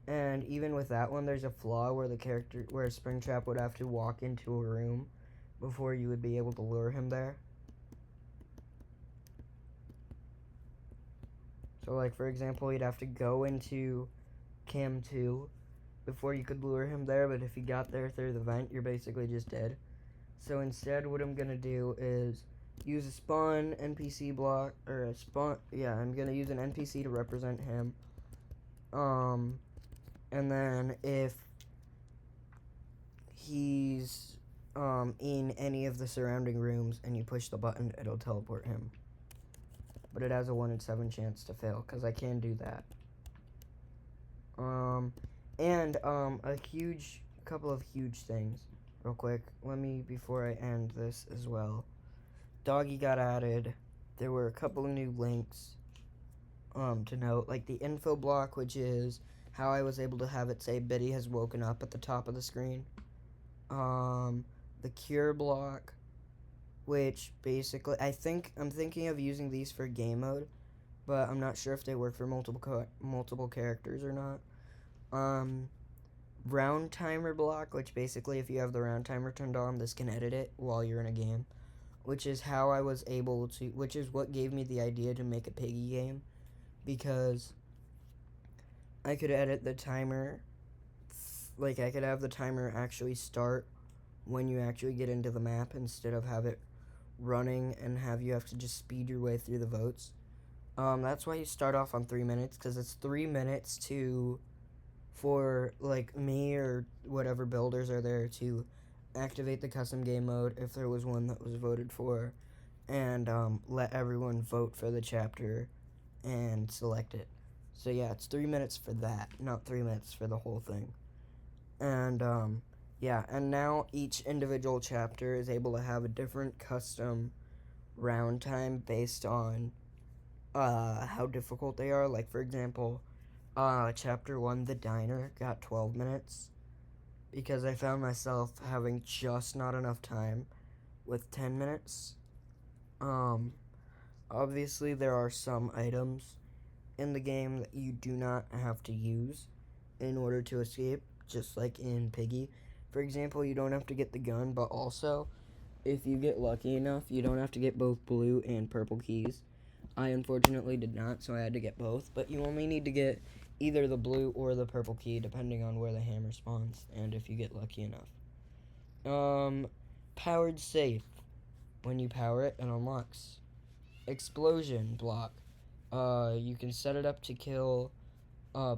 A: and even with that one, there's a flaw where Springtrap would have to walk into a room before you would be able to lure him there. So, like, for example, he'd have to go into Cam 2 before you could lure him there, but if he got there through the vent, you're basically just dead. So instead, what I'm gonna do is use a spawn NPC block, or a spawn, yeah, I'm gonna use an NPC to represent him. And then if he's in any of the surrounding rooms and you push the button, it'll teleport him. But it has a 1 in 7 chance to fail, because I can do that. A couple of huge things, real quick. Before I end this as well. Doggy got added. There were a couple of new links, to note, like the info block, which is how I was able to have it say Biddy has woken up at the top of the screen. The cure block, which basically, I'm thinking of using these for game mode, but I'm not sure if they work for multiple characters or not. Round timer block, which basically if you have the round timer turned on, this can edit it while you're in a game, which is what gave me the idea to make a Piggy game, because I could edit the timer, like I could have the timer actually start when you actually get into the map instead of have it running and you have to just speed your way through the votes. That's why you start off on 3 minutes, because it's 3 minutes for like me or whatever builders are there to activate the custom game mode if there was one that was voted for, and let everyone vote for the chapter and select it. So yeah, it's 3 minutes for that, not 3 minutes for the whole thing. And yeah, and now each individual chapter is able to have a different custom round time based on how difficult they are. Like, for example, chapter 1, the diner, got 12 minutes because I found myself having just not enough time with 10 minutes. Obviously there are some items in the game that you do not have to use in order to escape, just like in Piggy. For example, you don't have to get the gun, but also, if you get lucky enough, you don't have to get both blue and purple keys. I unfortunately did not, so I had to get both, but you only need to get either the blue or the purple key, depending on where the hammer spawns, and if you get lucky enough. Powered safe. When you power it, it unlocks. Explosion block. You can set it up to kill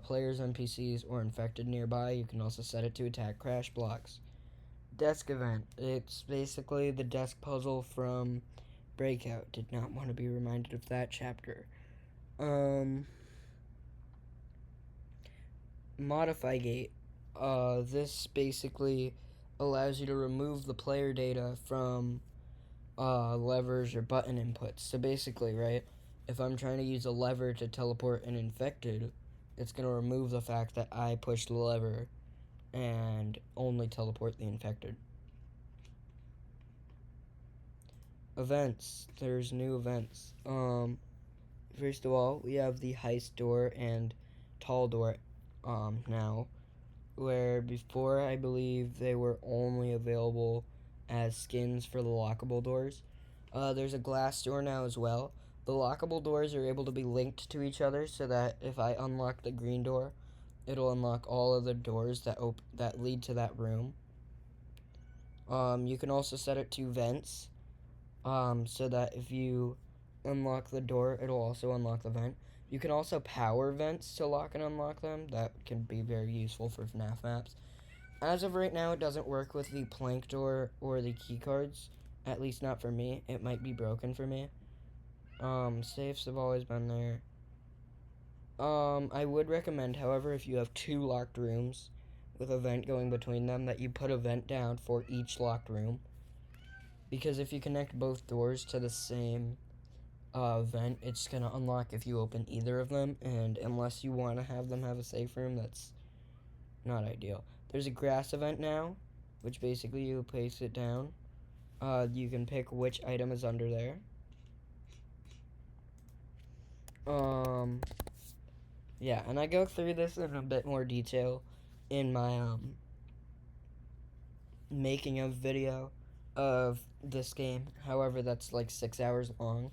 A: players, NPCs, or infected nearby. You can also set it to attack crash blocks. Desk event. It's basically the desk puzzle from Breakout. Did not want to be reminded of that chapter. Modify gate. This basically allows you to remove the player data from levers or button inputs. So basically, right, if I'm trying to use a lever to teleport an infected, it's going to remove the fact that I pushed the lever and only teleport the infected. Events. There's new events. First of all, we have the heist door and tall door now, where before I believe they were only available as skins for the lockable doors. There's a glass door now as well. The lockable doors are able to be linked to each other so that if I unlock the green door, it'll unlock all of the doors that lead to that room. You can also set it to vents, so that if you unlock the door, it'll also unlock the vent. You can also power vents to lock and unlock them. That can be very useful for FNAF maps. As of right now, it doesn't work with the plank door or the key cards. At least not for me. It might be broken for me. Safes have always been there. I would recommend, however, if you have 2 locked rooms with a vent going between them, that you put a vent down for each locked room. Because if you connect both doors to the same vent, it's going to unlock if you open either of them, and unless you want to have them have a safe room, that's not ideal. There's a grass event now, which basically you place it down. You can pick which item is under there. Yeah, and I go through this in a bit more detail in my making of video of this game. However, that's like 6 hours long,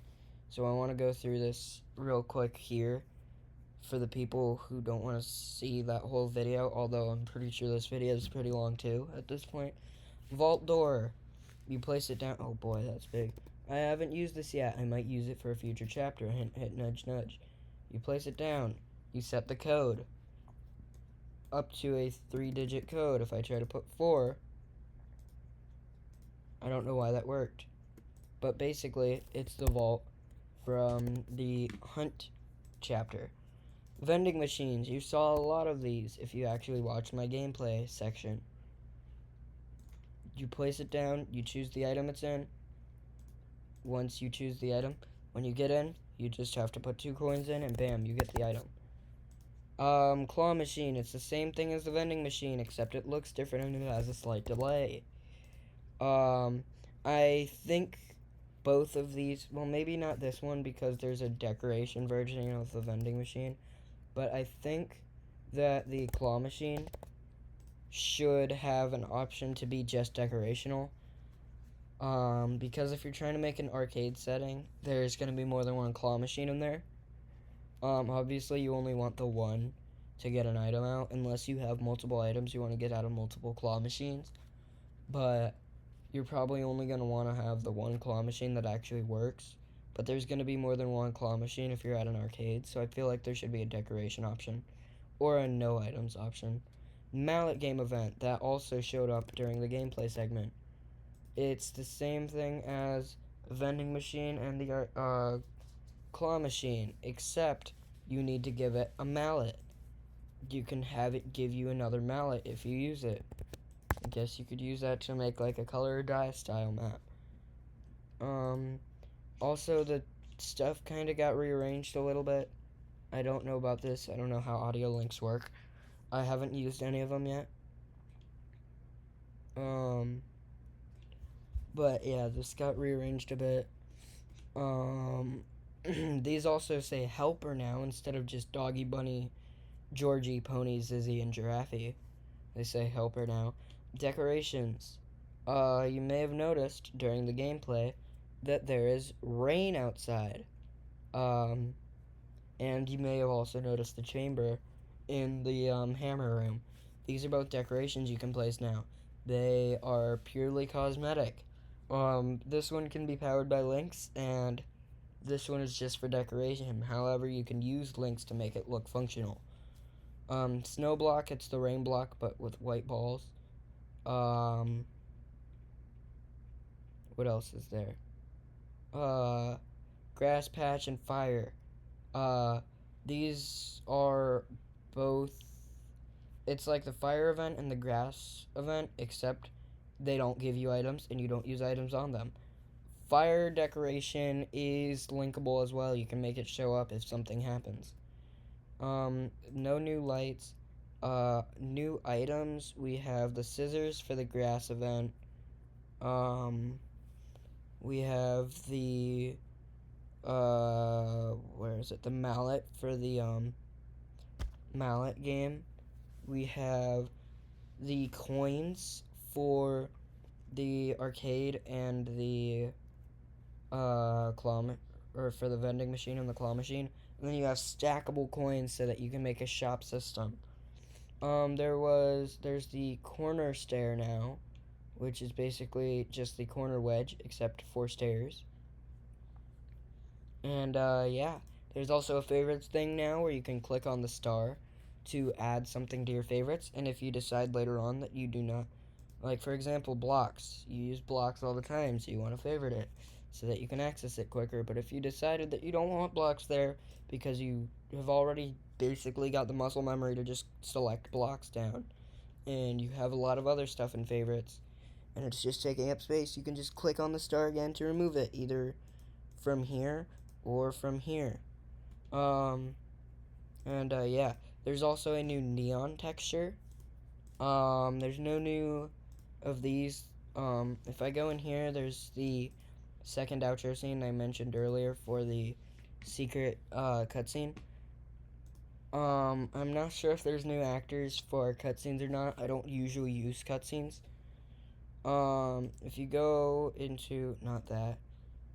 A: so I want to go through this real quick here for the people who don't want to see that whole video, although I'm pretty sure this video is pretty long too at this point. Vault door. You place it down. Oh boy, that's big. I haven't used this yet. I might use it for a future chapter. Hint, hint, nudge, nudge. You place it down. You set the code up to a 3-digit code. If I try to put 4, I don't know why that worked. But basically, it's the vault from the Hunt chapter. Vending machines. You saw a lot of these if you actually watched my gameplay section. You place it down, you choose the item it's in. Once you choose the item, when you get in, you just have to put 2 coins in and bam, you get the item. Claw machine. It's the same thing as the vending machine, except it looks different and it has a slight delay. I think both of these, well, maybe not this one because there's a decoration version of the vending machine, but I think that the claw machine should have an option to be just decorational. Because if you're trying to make an arcade setting, there's going to be more than one claw machine in there. Obviously you only want the one to get an item out, unless you have multiple items you want to get out of multiple claw machines. But you're probably only going to want to have the one claw machine that actually works. But there's going to be more than one claw machine if you're at an arcade, so I feel like there should be a decoration option. Or a no items option. Mallet game event, that also showed up during the gameplay segment. It's the same thing as a vending machine and the claw machine, except you need to give it a mallet. You can have it give you another mallet if you use it. I guess you could use that to make like a color or die style map. Also the stuff kind of got rearranged a little bit. I don't know about this. I don't know how audio links work. I haven't used any of them yet. But yeah, this got rearranged a bit. These also say helper now instead of just Doggy, Bunny, Georgie, Pony, Zizzy, and Giraffe. They say helper now. Decorations. You may have noticed during the gameplay that there is rain outside. And you may have also noticed the chamber in the hammer room. These are both decorations you can place now. They are purely cosmetic. This one can be powered by links, and this one is just for decoration. However, you can use links to make it look functional. Snow block, it's the rain block, but with white balls. What else is there? Grass patch and fire. These are both, it's like the fire event and the grass event, except they don't give you items and you don't use items on them. Fire decoration is linkable as well. You can make it show up if something happens. No new lights. New items, we have the scissors for the grass event. We have the, where is it? The mallet for the, mallet game. We have the coins for the arcade and the, or for the vending machine and the claw machine. And then you have stackable coins so that you can make a shop system. There's the corner stair now, which is basically just the corner wedge, except 4 stairs. And, yeah, there's also a favorites thing now where you can click on the star to add something to your favorites, and if you decide later on that you do not, like, for example, blocks. You use blocks all the time, so you want to favorite it so that you can access it quicker, but if you decided that you don't want blocks there because you have already basically got the muscle memory to just select blocks down, and you have a lot of other stuff in favorites, and it's just taking up space, you can just click on the star again to remove it, either from here or from here. Yeah, there's also a new neon texture. There's no new of these. If I go in here, there's the second outro scene I mentioned earlier for the secret, cutscene. I'm not sure if there's new actors for cutscenes or not. I don't usually use cutscenes. If you go into, not that,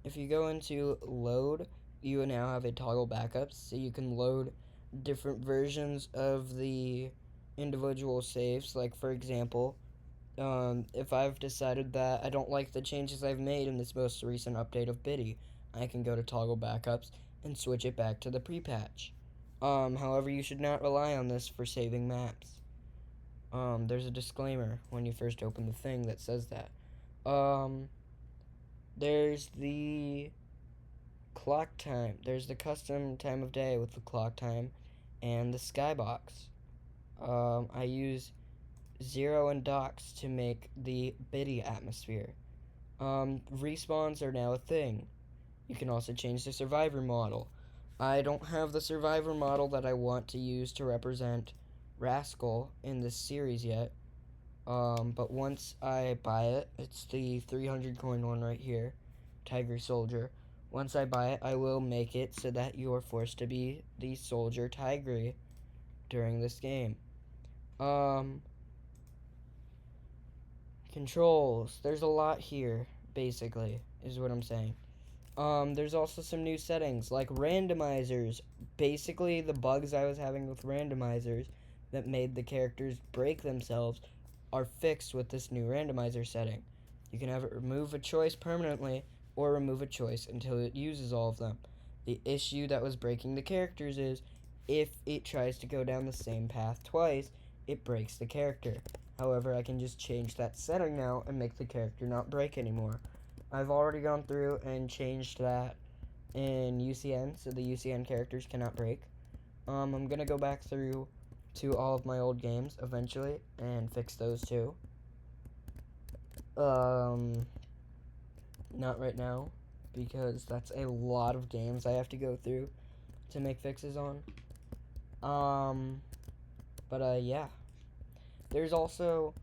A: if you go into load, you now have a toggle backups, so you can load different versions of the individual saves. Like, for example, if I've decided that I don't like the changes I've made in this most recent update of Biddy, I can go to toggle backups and switch it back to the pre-patch. However, you should not rely on this for saving maps. There's a disclaimer when you first open the thing that says that. There's the clock time. There's the custom time of day with the clock time and the skybox. I use Zero and Docks to make the Biddy atmosphere. Respawns are now a thing. You can also change the survivor model. I don't have the survivor model that I want to use to represent Rascal in this series yet. But once I buy it, it's the 300 coin one right here, Tiger Soldier. Once I buy it, I will make it so that you are forced to be the Soldier Tigre during this game. Controls. There's a lot here, basically, is what I'm saying. There's also some new settings, like randomizers. Basically, the bugs I was having with randomizers that made the characters break themselves are fixed with this new randomizer setting. You can have it remove a choice permanently, or remove a choice until it uses all of them. The issue that was breaking the characters is, if it tries to go down the same path twice, it breaks the character. However, I can just change that setting now and make the character not break anymore. I've already gone through and changed that in UCN, so the UCN characters cannot break. I'm gonna go back through to all of my old games eventually and fix those too. Not right now, because that's a lot of games I have to go through to make fixes on. Yeah. There's also,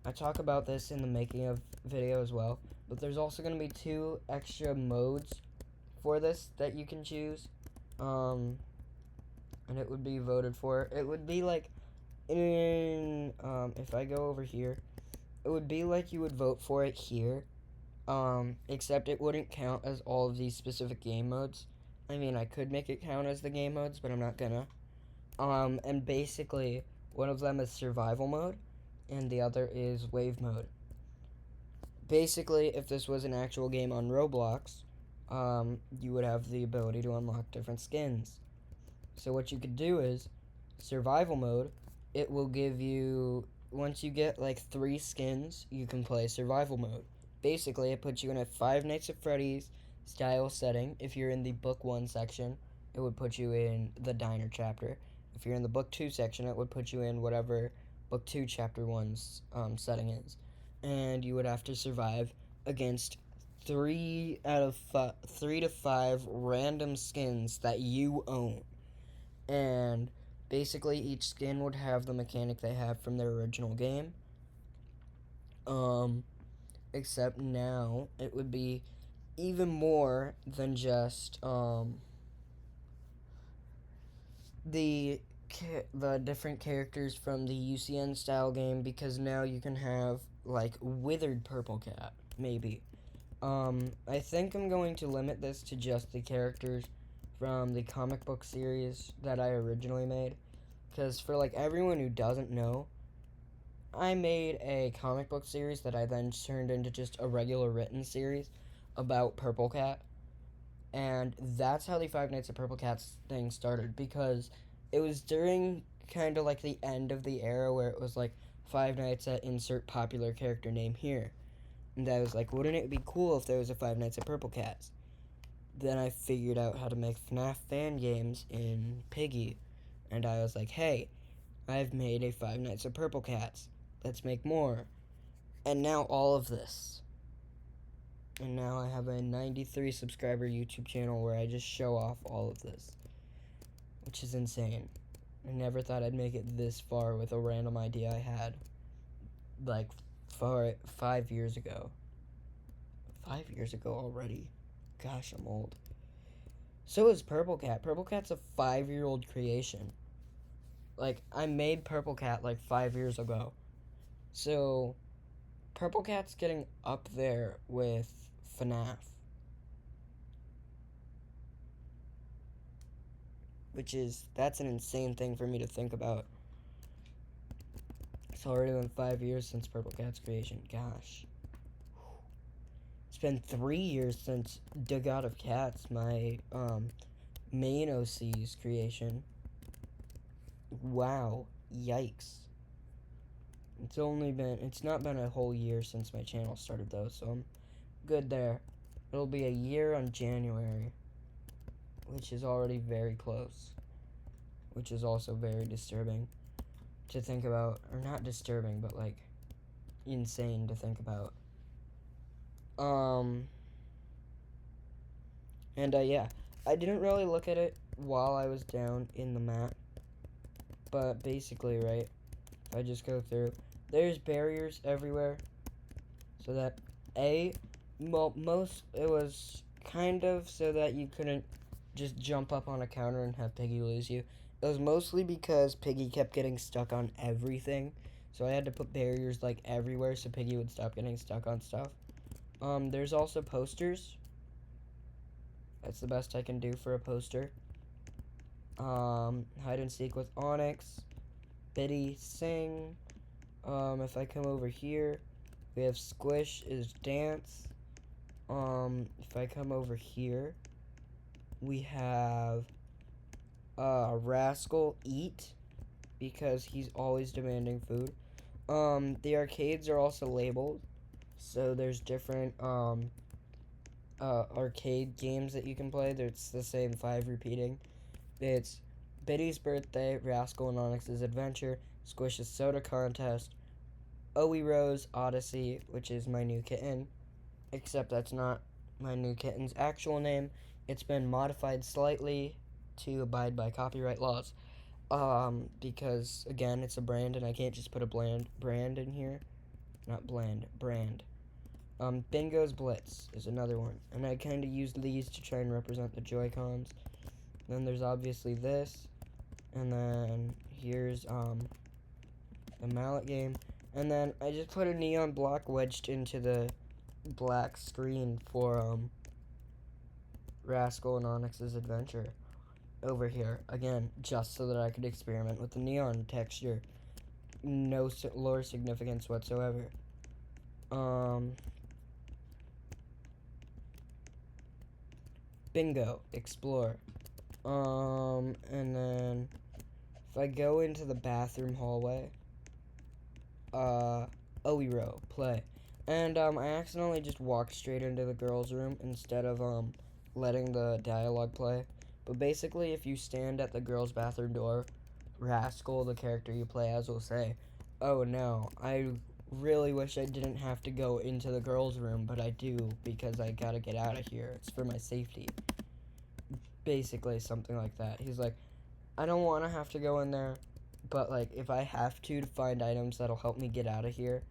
A: I talk about this in the making of video as well, but there's also going to be 2 extra modes for this that you can choose, and it would be voted for. It would be like, if I go over here, it would be like you would vote for it here, except it wouldn't count as all of these specific game modes. I mean, I could make it count as the game modes, but I'm not gonna. And basically, one of them is survival mode, and the other is wave mode. Basically, if this was an actual game on Roblox, you would have the ability to unlock different skins. So what you could do is, survival mode, it will give you, once you get like 3 skins, you can play survival mode. Basically, it puts you in a Five Nights at Freddy's style setting. If you're in the book 1 section, it would put you in the diner chapter. If you're in the book 2 section, it would put you in whatever book 2 chapter 1's setting is. And you would have to survive against 3 to 5 random skins that you own. And Basically, each skin would have the mechanic they have from their original game. Except now it would be even more than just the different characters from the UCN style game, because now you can have like Withered Purple Cat, maybe. I think I'm going to limit this to just the characters from the comic book series that I originally made, because for like everyone who doesn't know, I made a comic book series that I then turned into just a regular written series about Purple Cat. And that's how the Five Nights at Purple Cats thing started, because it was during kind of like the end of the era where it was like Five Nights at insert popular character name here. And I was like, wouldn't it be cool if there was a Five Nights at Purple Cats? Then I figured out how to make FNAF fan games in Piggy. And I was like, hey, I've made a Five Nights at Purple Cats. Let's make more. And now all of this. And now I have a 93 subscriber YouTube channel where I just show off all of this, which is insane. I never thought I'd make it this far with a random idea I had like 5 years ago. 5 years ago already. Gosh, I'm old. So is Purple Cat. Purple Cat's a 5-year-old creation. Like, I made Purple Cat like 5 years ago. So, Purple Cat's getting up there with FNAF. That's an insane thing for me to think about. It's already been 5 years since Purple Cat's creation. Gosh. It's been 3 years since The God of Cats, my main OC's creation. Wow. Yikes. It's not been a whole year since my channel started though, so I'm good there. It'll be a year on January, which is already very close, which is also very disturbing to think about, or not disturbing, but like insane to think about. Yeah, I didn't really look at it while I was down in the mat, but basically, right, if I just go through, there's barriers everywhere, so that it was kind of so that you couldn't just jump up on a counter and have Piggy lose you. It was mostly because Piggy kept getting stuck on everything, so I had to put barriers like everywhere so Piggy would stop getting stuck on stuff. There's also posters. That's the best I can do for a poster. Hide and seek with Onyx, Biddy sing. If I come over here, we have Squish is dance. If I come over here, we have Rascal eat, because he's always demanding food. The arcades are also labeled, so there's different arcade games that you can play. It's the same 5 repeating. It's Biddy's Birthday, Rascal and Onyx's Adventure, Squish's Soda Contest, Owie Rose Odyssey, which is my new kitten, except that's not my new kitten's actual name. It's been modified slightly to abide by copyright laws, because, again, it's a brand, and I can't just put a brand in here. Not bland, brand. Bingo's Blitz is another one, and I kind of used these to try and represent the Joy-Cons. Then there's obviously this, and then here's, the mallet game, and then I just put a neon block wedged into the black screen for, Rascal and Onyx's Adventure over here, again, just so that I could experiment with the neon texture. No lore significance whatsoever. Bingo, explore. And then if I go into the bathroom hallway, Oiro, play. And, I accidentally just walked straight into the girls' room instead of, letting the dialogue play. But basically, if you stand at the girls' bathroom door, Rascal, the character you play as, will say, "Oh no, I really wish I didn't have to go into the girls' room, but I do, because I gotta get out of here. It's for my safety." Basically, something like that. He's like, I don't want to have to go in there, but like if I have to find items that'll help me get out of here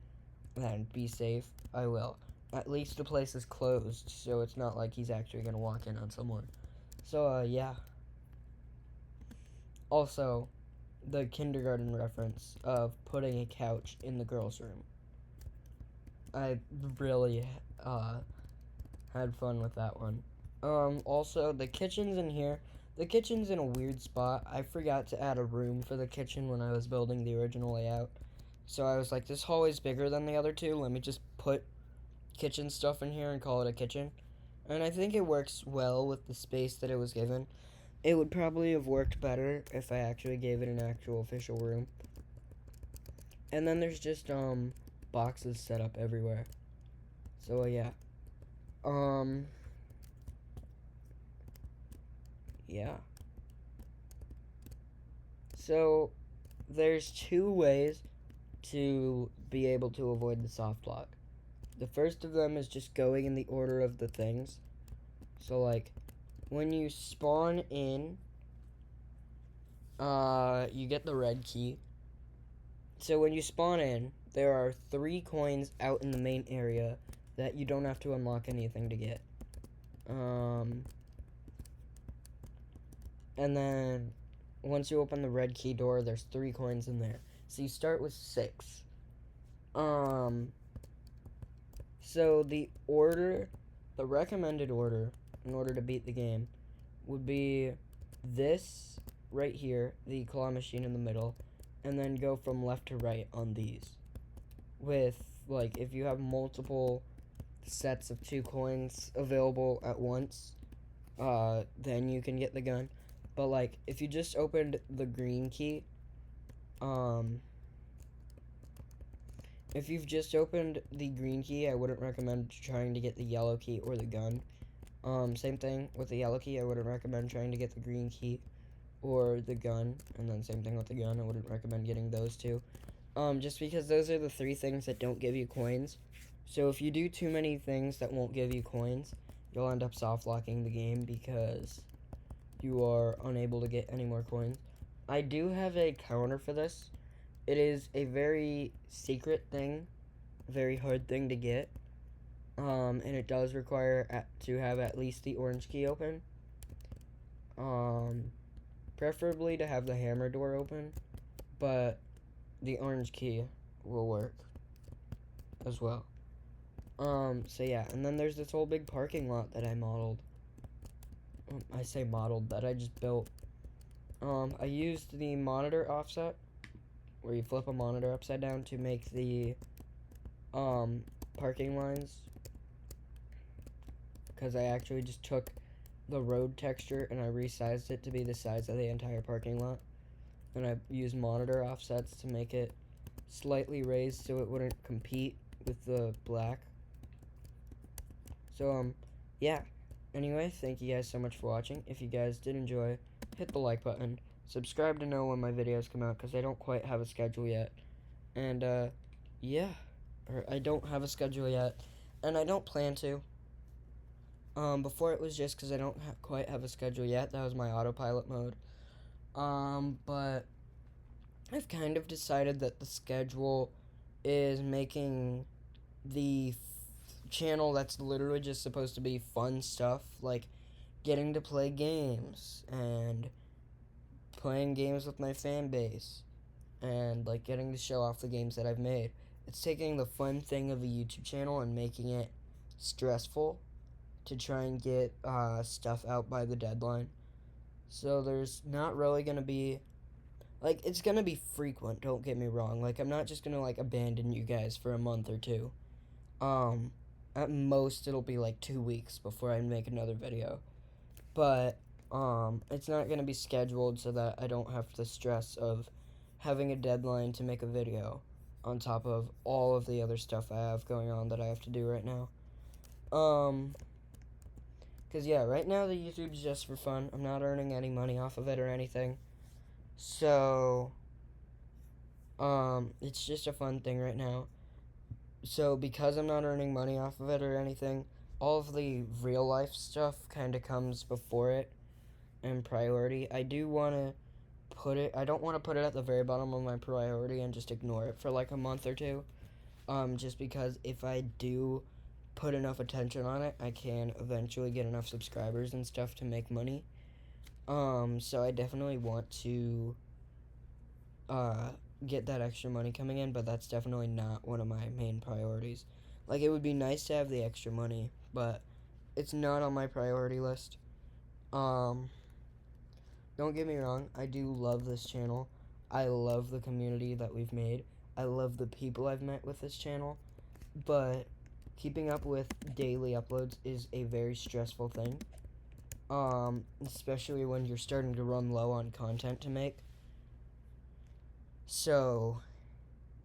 A: and be safe, I will. At least the place is closed, so it's not like he's actually gonna walk in on someone. So yeah. Also, the kindergarten reference of putting a couch in the girls' room. I really had fun with that one. Also, the kitchen's in here. The kitchen's in a weird spot. I forgot to add a room for the kitchen when I was building the original layout. So I was like, this hallway's bigger than the other two. Let me just put kitchen stuff in here and call it a kitchen. And I think it works well with the space that it was given. It would probably have worked better if I actually gave it an actual official room. And then there's just boxes set up everywhere. So yeah. Yeah. So there's two ways to be able to avoid the soft lock. The first of them is just going in the order of the things. So like when you spawn in, you get the red key. So when you spawn in, there are 3 coins out in the main area that you don't have to unlock anything to get. And then once you open the red key door, there's 3 coins in there. So you start with 6. So the recommended order in order to beat the game would be this right here, the claw machine in the middle, and then go from left to right on these. With, like, if you have multiple sets of 2 coins available at once, then you can get the gun. But, like, if you just opened the green key, if you've just opened the green key, I wouldn't recommend trying to get the yellow key or the gun. Same thing with the yellow key, I wouldn't recommend trying to get the green key or the gun. And then same thing with the gun, I wouldn't recommend getting those two. Just because those are the 3 things that don't give you coins. So if you do too many things that won't give you coins, you'll end up soft locking the game because you are unable to get any more coins. I do have a counter for this. It is a very secret thing, very hard thing to get, and it does require to have at least the orange key open, preferably to have the hammer door open, but the orange key will work as well. So yeah, and then there's this whole big parking lot that I modeled. I say modeled, that I just built. I used the monitor offset, where you flip a monitor upside down to make the parking lines, because I actually just took the road texture and I resized it to be the size of the entire parking lot, and I used monitor offsets to make it slightly raised so it wouldn't compete with the black. So yeah, anyway, thank you guys so much for watching. If you guys did enjoy, hit the like button, subscribe to know when my videos come out, because I don't quite have a schedule yet. And, yeah. Or I don't have a schedule yet, and I don't plan to. Before it was just because I don't quite have a schedule yet. That was my autopilot mode. But I've kind of decided that the schedule is making the channel that's literally just supposed to be fun stuff, like getting to play games and playing games with my fan base and like getting to show off the games that I've made. It's taking the fun thing of a YouTube channel and making it stressful to try and get stuff out by the deadline. So there's not really going to be, like, it's going to be frequent, don't get me wrong. Like, I'm not just going to, like, abandon you guys for a month or 2. At most, it'll be, like, 2 weeks before I make another video. But, it's not going to be scheduled so that I don't have the stress of having a deadline to make a video on top of all of the other stuff I have going on that I have to do right now. Because, yeah, right now the YouTube's just for fun. I'm not earning any money off of it or anything. So, it's just a fun thing right now. So, because I'm not earning money off of it or anything, all of the real life stuff kind of comes before it in priority. I do want to I don't want to put it at the very bottom of my priority and just ignore it for like a month or two. Just because if I do put enough attention on it, I can eventually get enough subscribers and stuff to make money. So I definitely want to get that extra money coming in, but that's definitely not one of my main priorities. Like, it would be nice to have the extra money, but it's not on my priority list. Don't get me wrong, I do love this channel. I love the community that we've made. I love the people I've met with this channel, but keeping up with daily uploads is a very stressful thing. Especially when you're starting to run low on content to make. So,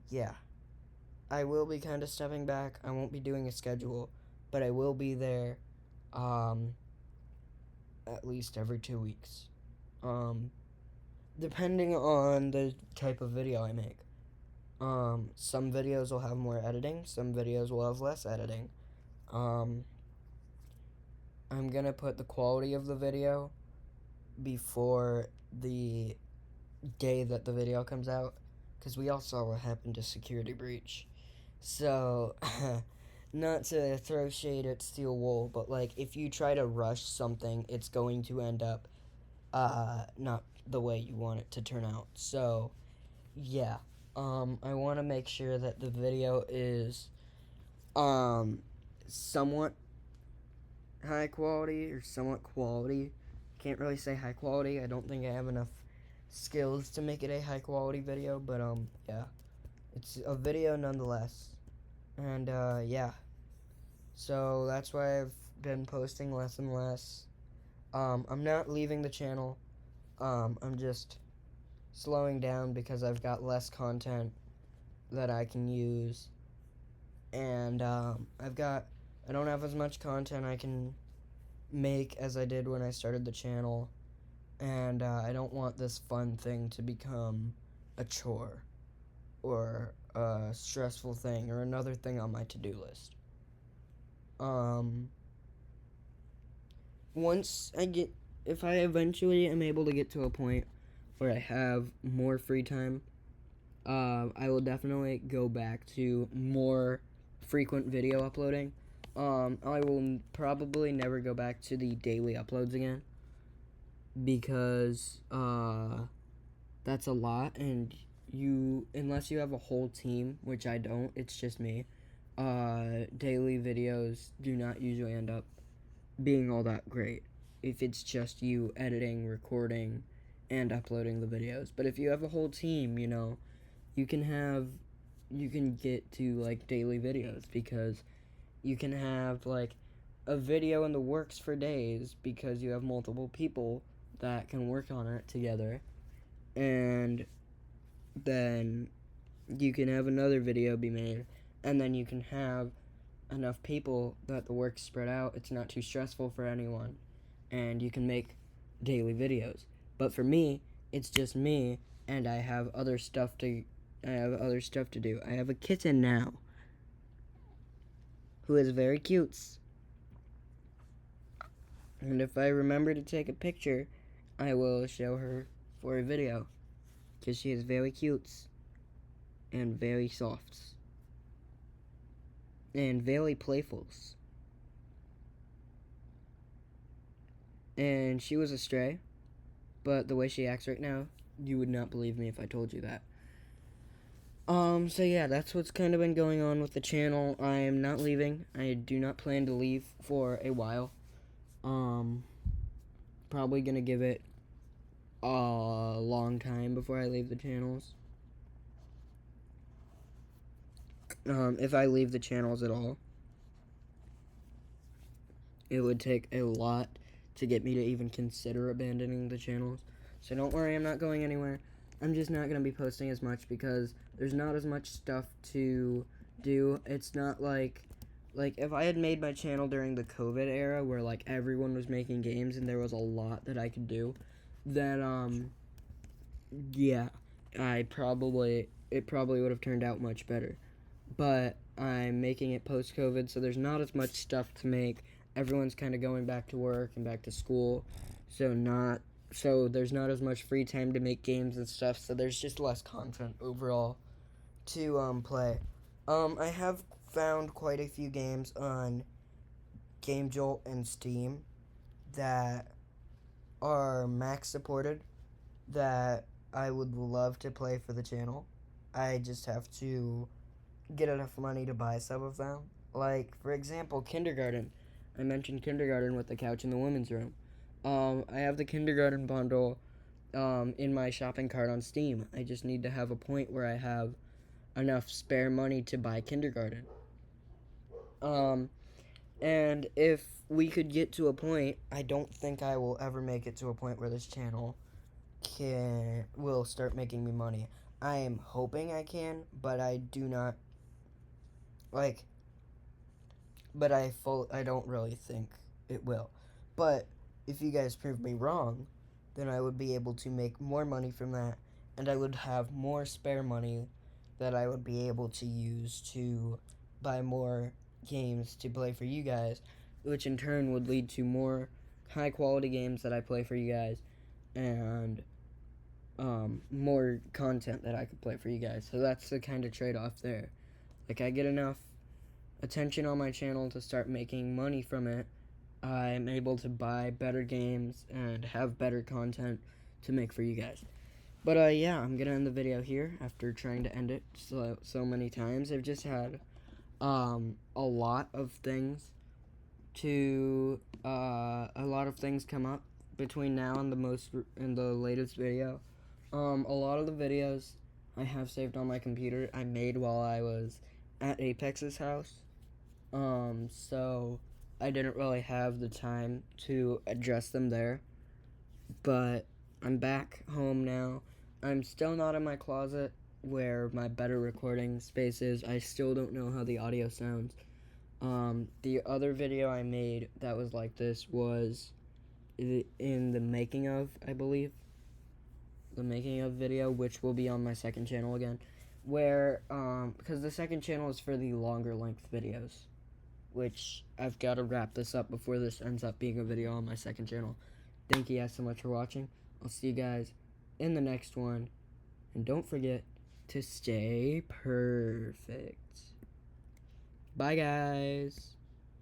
A: yeah. I will be kind of stepping back. I won't be doing a schedule, but I will be there, at least every 2 weeks. Depending on the type of video I make. Some videos will have more editing, some videos will have less editing. I'm gonna put the quality of the video before the day that the video comes out, because we all saw what happened to Security Breach. So, not to throw shade at Steel Wool, but like, if you try to rush something, it's going to end up not the way you want it to turn out. So, yeah. I want to make sure that the video is somewhat high quality or somewhat quality. Can't really say high quality. I don't think I have enough skills to make it a high quality video, but yeah. It's a video nonetheless. And yeah. So that's why I've been posting less and less. I'm not leaving the channel. I'm just slowing down because I've got less content that I can use. And I don't have as much content I can make as I did when I started the channel. And I don't want this fun thing to become a chore or a stressful thing or another thing on my to-do list. If I eventually am able to get to a point where I have more free time, I will definitely go back to more frequent video uploading. I will probably never go back to the daily uploads again, because that's a lot, and unless you have a whole team, which I don't, it's just me, daily videos do not usually end up being all that great if it's just you editing, recording, and uploading the videos. But if you have a whole team, you can get to like daily videos, because you can have like a video in the works for days because you have multiple people that can work on it together, and then you can have another video be made, and then you can have enough people that the work's spread out, it's not too stressful for anyone, and you can make daily videos. But for me, it's just me, and I have other stuff to do. I have a kitten now who is very cute, and if I remember to take a picture, I will show her for a video, because she is very cute and very soft and very playful. And she was a stray, but the way she acts right now, you would not believe me if I told you that. So yeah, that's what's kind of been going on with the channel. I am not leaving. I do not plan to leave for a while. Probably gonna give it a long time before I leave the channels. If I leave the channels at all, it would take a lot to get me to even consider abandoning the channels. So don't worry, I'm not going anywhere. I'm just not going to be posting as much because there's not as much stuff to do. It's not like if I had made my channel during the COVID era where like everyone was making games and there was a lot that I could do, then yeah, it probably would have turned out much better. But I'm making it post-COVID, so there's not as much stuff to make. Everyone's kind of going back to work and back to school, so not so there's not as much free time to make games and stuff, so there's just less content overall to play. I have found quite a few games on GameJolt and Steam that are max supported that I would love to play for the channel. I just have to get enough money to buy some of them. Like, for example, Kindergarten. I mentioned Kindergarten with the couch in the women's room. I have the Kindergarten bundle in my shopping cart on Steam. I just need to have a point where I have enough spare money to buy Kindergarten. And if we could get to a point, I don't think I will ever make it to a point where this channel will start making me money. I am hoping I can, but I do not like. But I don't really think it will. But if you guys prove me wrong, then I would be able to make more money from that, and I would have more spare money that I would be able to use to buy more games to play for you guys, which in turn would lead to more high quality games that I play for you guys, and more content that I could play for you guys. So that's the kind of trade-off there. Like, I get enough attention on my channel to start making money from it. I'm able to buy better games and have better content to make for you guys. But yeah, I'm gonna end the video here after trying to end it so many times. I've just had a lot of things come up between now and the latest video. A lot of the videos I have saved on my computer I made while I was at Apex's house. So I didn't really have the time to address them there. But I'm back home now. I'm still not in my closet where my better recording space is. I still don't know how the audio sounds. The other video I made that was like this was in the making of, I believe. The making of video, which will be on my second channel again. Where, because the second channel is for the longer length videos, which I've got to wrap this up before this ends up being a video on my second channel. Thank you guys so much for watching. I'll see you guys in the next one. And don't forget to stay perfect. Bye, guys.